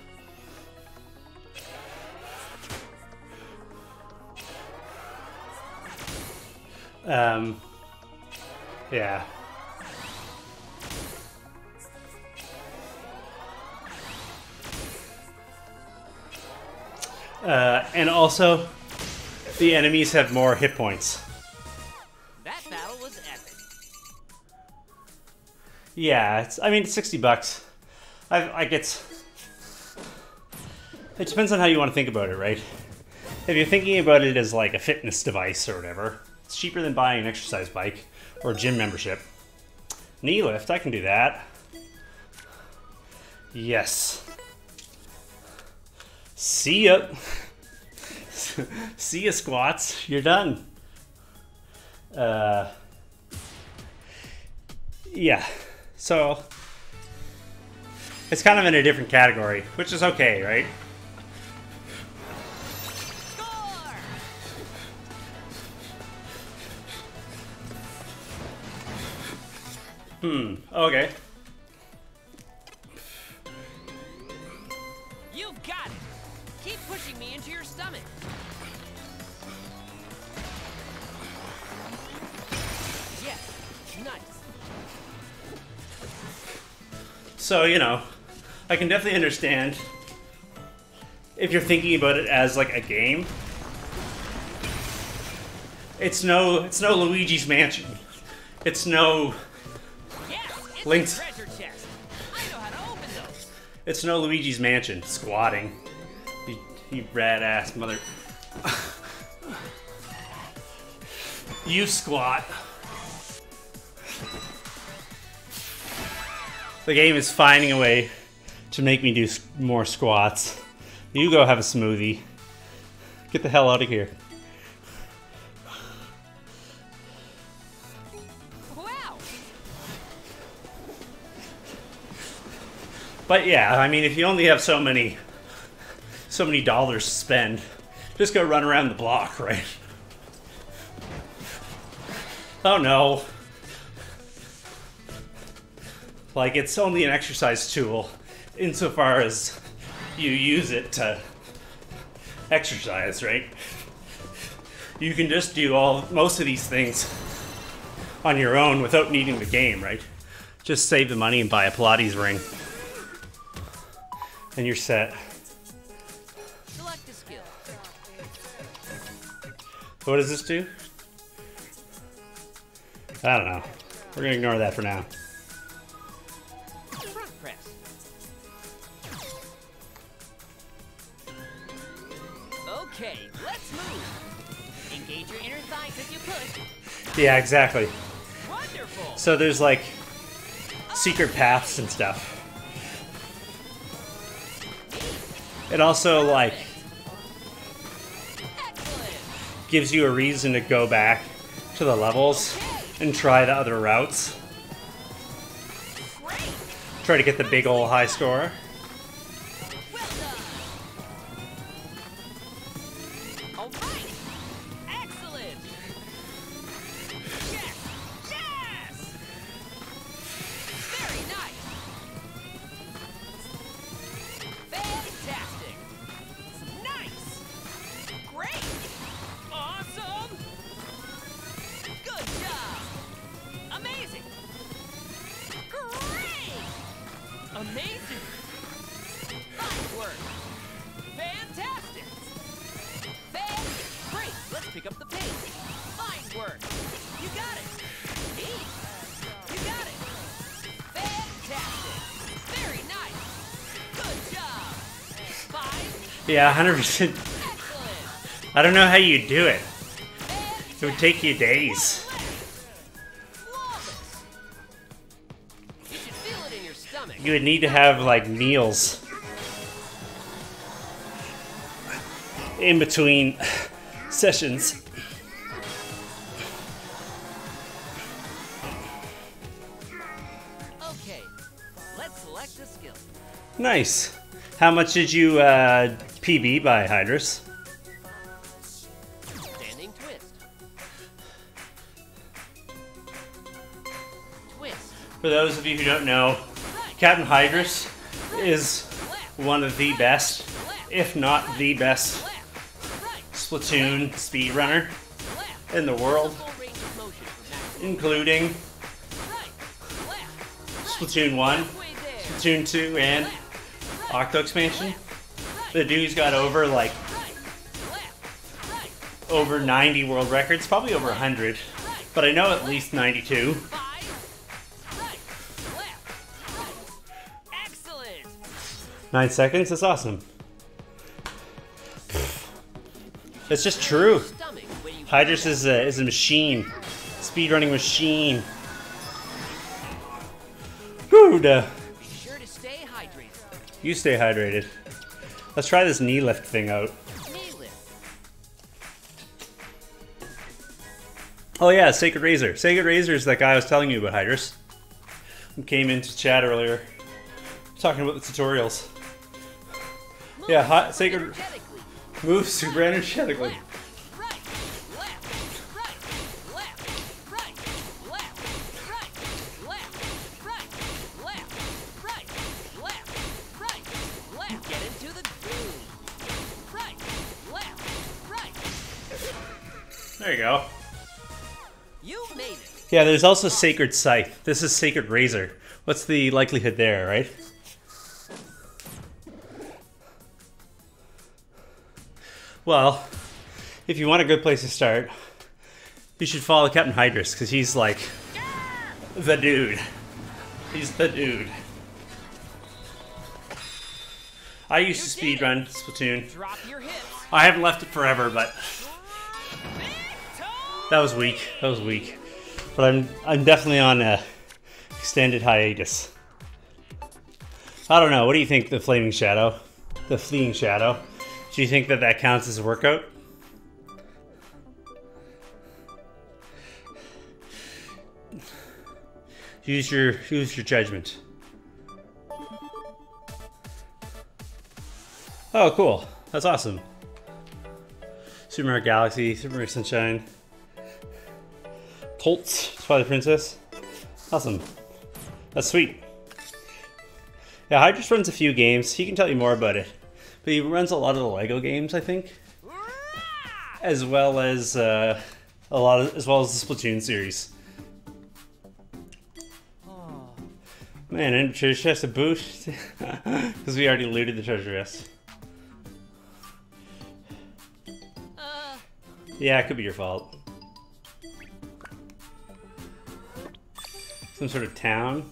Yeah. And also, the enemies have more hit points. That battle was epic. Yeah, I mean, it's $60. It depends on how you want to think about it, right? If you're thinking about it as like a fitness device or whatever, it's cheaper than buying an exercise bike or a gym membership. Knee lift, I can do that. Yes. See ya. See ya, squats. You're done. Yeah. So it's kind of in a different category, which is okay, right? Score! Okay. You've got it. Keep pushing me into your stomach. Yes, nice. So, you know, I can definitely understand if you're thinking about it as like a game. It's no Luigi's Mansion. It's no Yes, it's Link's- a treasure chest. I know how to open those. It's no Luigi's Mansion. Squatting. You rad ass mother. You squat. The game is finding a way to make me do more squats. You go have a smoothie. Get the hell out of here. Wow. But yeah, I mean, if you only have so many dollars to spend, just go run around the block, right? Oh no. Like, it's only an exercise tool insofar as you use it to exercise, right? You can just do most of these things on your own without needing the game, right? Just save the money and buy a Pilates ring. And you're set. Select a skill. What does this do? I don't know. We're gonna ignore that for now. Front press. Okay, let's move. Engage your inner thighs as you push. Yeah, exactly. Wonderful. So there's like secret paths and stuff. It also like Excellent. gives you a reason to go back to the levels and try the other routes. Great. Try to get the big ol' high score. Well done. All right. Excellent. Yes. Yes. Very nice. Fantastic. Nice. Great. Awesome. Good job. Amazing. Great. Amazing. Fine work. Fantastic. Great. Let's pick up the pace. Fine work. You got it. Neat. You got it. Fantastic. Very nice. Good job. 5. Yeah, 100%. Excellent. I don't know how you do it. It would Fantastic. take you days. Flawless. You should feel it in your stomach. You would need to have like meals in between sessions. Okay. Let's select a skill. Nice. How much did you PB by Hydrus? Standing twist. Twist. For those of you who don't know, Right. Captain Hydrus is Left. one of the best, if not the best, Left. Right. Splatoon speedrunner Left. in the world, Full range of motion for maximum. including Right. Left. Splatoon 1, Halfway there. Splatoon 2, and Right. Octo Expansion. Right. The dude's got over like Right. Left. Right. over 90 world records, probably over 100, Right. but I know at least 92. 5. Right. Left. Right. Excellent. 9 seconds, that's awesome. It's just true. Stomach when you Hydrus is a machine. Speedrunning machine. Whew, duh. be sure to stay hydrated. You stay hydrated. Let's try this knee lift thing out. Knee lift. Oh yeah, Sacred Razor. Sacred Razor is that guy I was telling you about, Hydrus. Who came into chat earlier. Talking about the tutorials. Move Yeah, super Sacred energetically. moves super energetically. Left. Right. Left. Right. Left. Right. Left. Right. Left. Right. Left. Right. Left. Right. Left. Get into the groove. Right. Left. Right. There you go. You made it. Yeah, there's also Sacred Scythe. This is Sacred Razor. What's the likelihood there, right? Well, if you want a good place to start, you should follow Captain Hydrus, because he's like the dude. He's the dude. I used to speedrun Splatoon. Drop your hips. I haven't left it forever, but Victor! that was weak. That was weak. But I'm definitely on a extended hiatus. I don't know. What do you think, the Flaming Shadow? The Fleeing Shadow? Do you think that that counts as a workout? Use your judgment. Oh, cool. That's awesome. Super Mario Galaxy, Super Mario Sunshine. Colts, Twilight Princess. Awesome. That's sweet. Yeah, Hydrus runs a few games. He can tell you more about it. But he runs a lot of the Lego games, I think. As well as the Splatoon series. Man, and treasure chest a boost. Because we already looted the treasure chest. Yeah, it could be your fault. Some sort of town.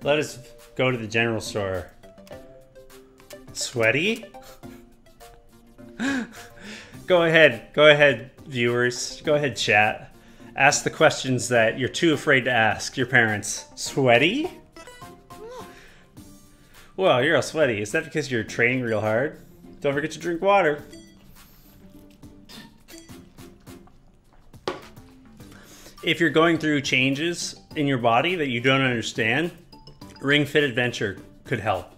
Let us go to the general store. Sweaty? Go ahead, viewers. Go ahead, chat. Ask the questions that you're too afraid to ask your parents. Sweaty? Well, you're all sweaty. Is that because you're training real hard? Don't forget to drink water. If you're going through changes in your body that you don't understand, Ring Fit Adventure could help.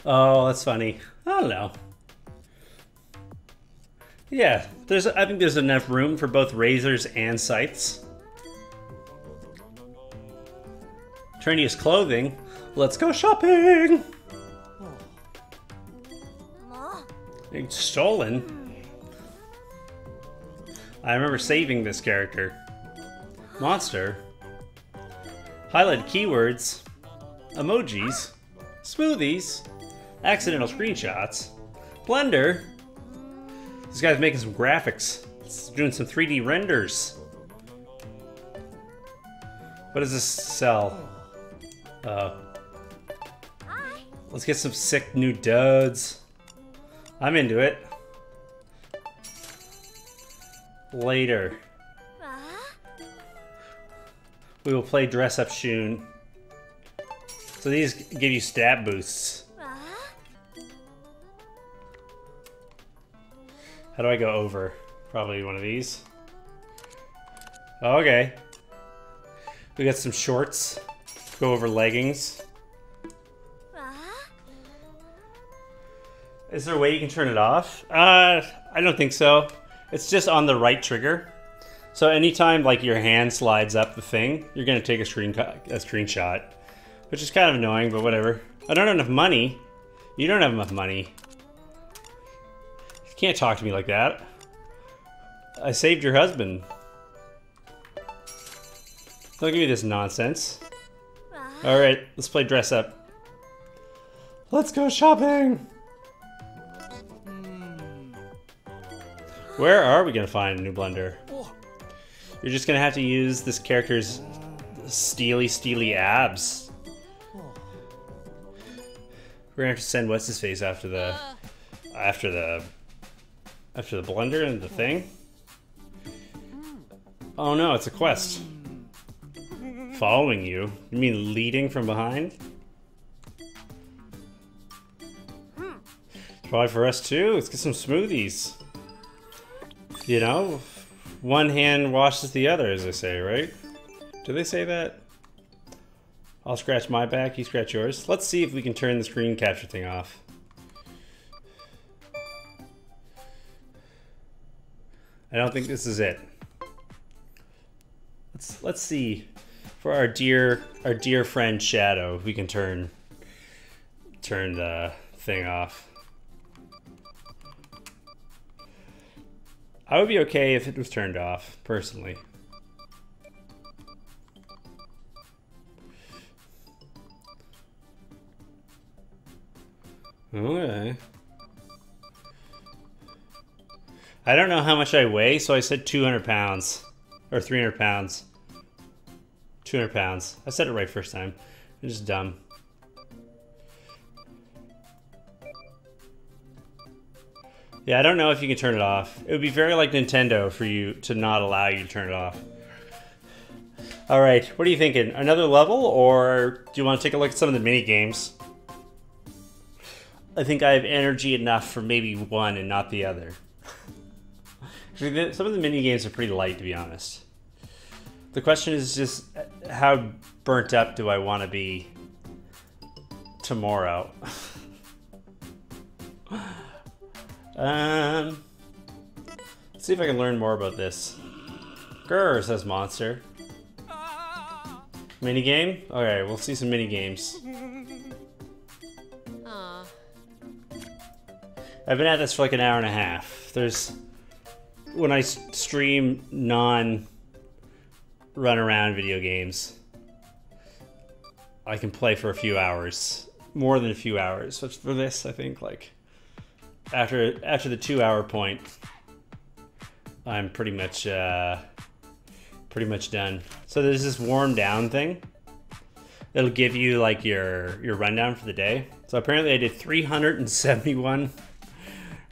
Oh, that's funny. I don't know. Yeah, I think there's enough room for both razors and scythes. Trendiest clothing. Let's go shopping! It's stolen. I remember saving this character. Monster. Highlighted keywords. Emojis. Smoothies. Accidental screenshots. Blender. This guy's making some graphics. He's doing some 3D renders. What does this sell? Let's get some sick new duds. I'm into it. Later. We will play Dress Up Shun. So these give you stat boosts. How do I go over? Probably one of these. Okay. We got some shorts. Go over leggings. Is there a way you can turn it off? I don't think so. It's just on the right trigger. So anytime like your hand slides up the thing, you're gonna take a screenshot, which is kind of annoying, but whatever. I don't have enough money. You don't have enough money. You can't talk to me like that. I saved your husband. Don't give me this nonsense. All right, let's play dress up. Let's go shopping. Where are we gonna find a new blender? You're just gonna have to use this character's steely abs. We're gonna have to send what's his face after the blender and the thing. Oh no, it's a quest. Following you? You mean leading from behind? Probably for us too. Let's get some smoothies. You know, one hand washes the other, as they say, right? Do they say that? I'll scratch my back, you scratch yours. Let's see if we can turn the screen capture thing off. I don't think this is it. Let's see for our dear friend Shadow if we can turn the thing off. I would be okay if it was turned off, personally. Okay. I don't know how much I weigh, so I said 200 pounds. Or 300 pounds. 200 pounds. I said it right first time. I'm just dumb. Yeah, I don't know if you can turn it off. It would be very like Nintendo for you to not allow you to turn it off. Alright, what are you thinking? Another level, or do you want to take a look at some of the mini games? I think I have energy enough for maybe one and not the other. Some of the mini games are pretty light, to be honest. The question is just how burnt up do I want to be tomorrow? Let's see if I can learn more about this. Grr, says Monster. Minigame? Okay, we'll see some minigames. I've been at this for like an hour and a half. When I stream non-run around video games, I can play for a few hours. More than a few hours. But for this, I think like after the 2 hour point, I'm pretty much done. So there's this warm down thing. It'll give you like your rundown for the day. So apparently I did 371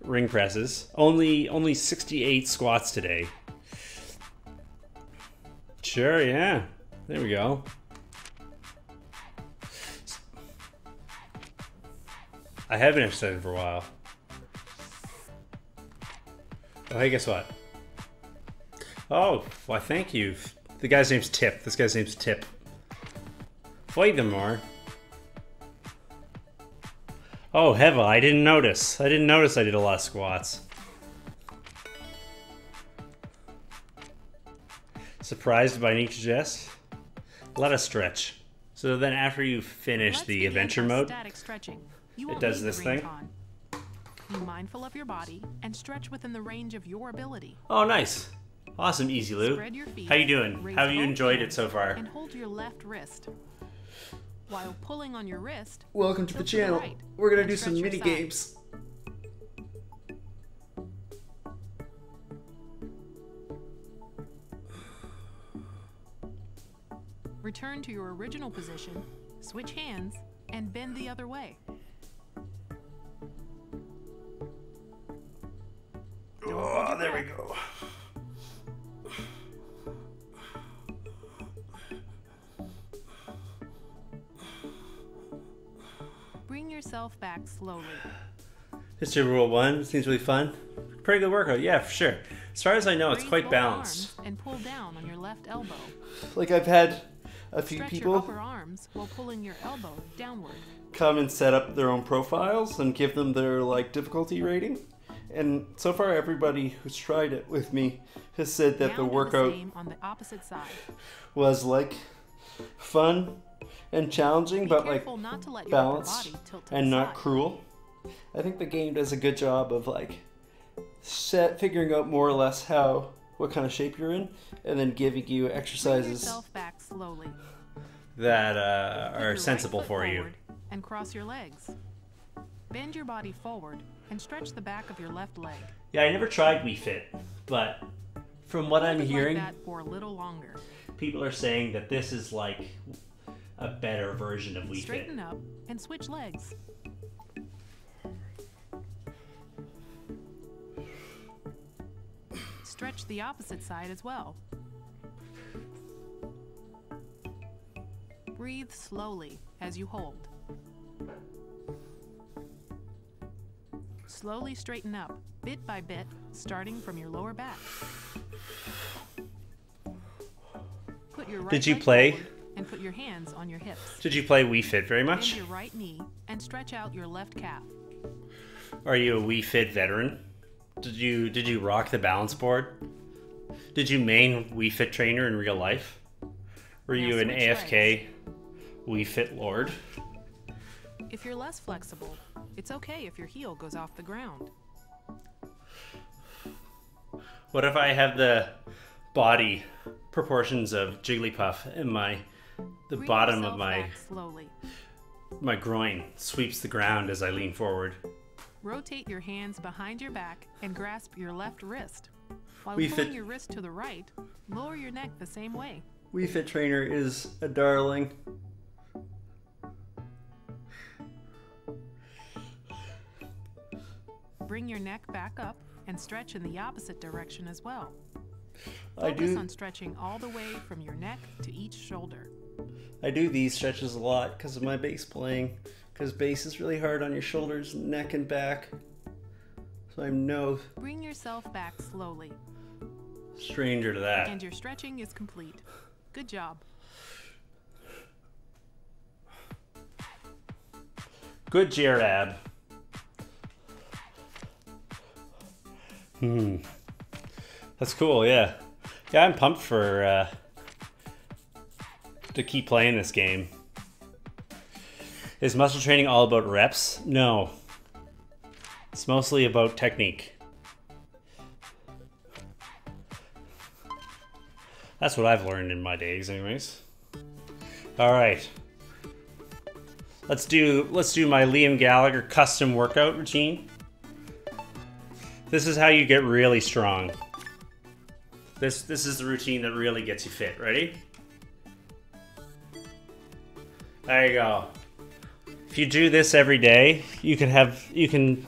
ring presses. Only 68 squats today. Sure, yeah. There we go. I have been exercising for a while. Oh, hey, guess what? Oh, why, thank you. The guy's name's Tip. This guy's name's Tip. Fight them more. Oh, Heva, I didn't notice. I didn't notice I did a lot of squats. Surprised by Nietzsche Jess? Let us stretch. So then after you finish the adventure mode, static stretching. it does this thing. Be mindful of your body and stretch within the range of your ability. Oh, nice. Awesome, Easy Lou. Spread your feet, How you doing? raise How have you both enjoyed it hands, so far? And hold your left wrist. While pulling on your wrist, Welcome to the tilt channel. right We're gonna and do some stretch your mini side. games. Return to your original position, switch hands, and bend the other way. Oh, there we go. Bring yourself back slowly. History Rule 1 seems really fun. Pretty good workout, yeah, for sure. As far as I know, it's Raise quite both balanced. arms and pull down on your left elbow. Like I've had a few Stretch your people upper arms while pulling your elbow downward. come and set up their own profiles and give them their like difficulty rating. And so far everybody who's tried it with me has said that Now the do workout same on the opposite side. was like fun and challenging, Be but like careful not to let your upper balanced body tilt to and the not side. cruel. I think the game does a good job of like figuring out more or less what kind of shape you're in, and then giving you Bring exercises. yourself back slowly. That Put your are right sensible foot for you. forward and cross your legs. Bend your body forward and stretch the back of your left leg. Yeah, I never tried Wii Fit, but from what I'm Hold it hearing, like that for a little longer. people are saying that this is like a better version of Wii Fit. Straighten up and switch legs. Stretch the opposite side as well. Breathe slowly as you hold. Slowly straighten up, bit by bit, starting from your lower back. Put your right Did you leg play? forward and put your hands on your hips. Did you play Wii Fit very Bend much? your right knee and stretch out your left calf. Are you a Wii Fit veteran? Did you rock the balance board? Did you main Wii Fit trainer in real life? Were Now you an switch AFK Wii Fit lord? If you're less flexible, it's okay if your heel goes off the ground. What if I have the body proportions of Jigglypuff and the Bring bottom of yourself my back slowly. groin sweeps the ground as I lean forward? Rotate your hands behind your back and grasp your left wrist. While We pulling fit- your wrist to the right, lower your neck the same way. Wii Fit Trainer is a darling. Bring your neck back up and stretch in the opposite direction as well. I Focus do on stretching all the way from your neck to each shoulder. these stretches a lot because of my bass playing. Because bass is really hard on your shoulders, neck, and back. So I'm no Bring yourself back slowly, Stranger to that. and your stretching is complete. Good job. Good Gerab. That's cool, yeah. Yeah, I'm pumped for to keep playing this game. Is muscle training all about reps? No. It's mostly about technique. That's what I've learned in my days, anyways. All right. Let's do my Liam Gallagher custom workout routine. This is how you get really strong. This is the routine that really gets you fit. Ready? There you go. If you do this every day, you can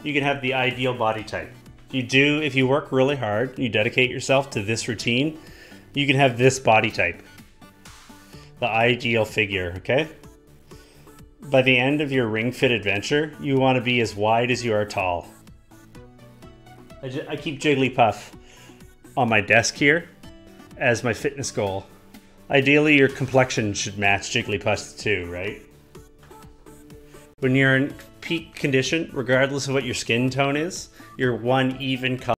you can have the ideal body type. If you work really hard, you dedicate yourself to this routine, you can have this body type. The ideal figure, okay? By the end of your Ring Fit adventure, you want to be as wide as you are tall. I keep Jigglypuff on my desk here as my fitness goal. Ideally, your complexion should match Jigglypuff's too, right? When you're in peak condition, regardless of what your skin tone is, you're one even color.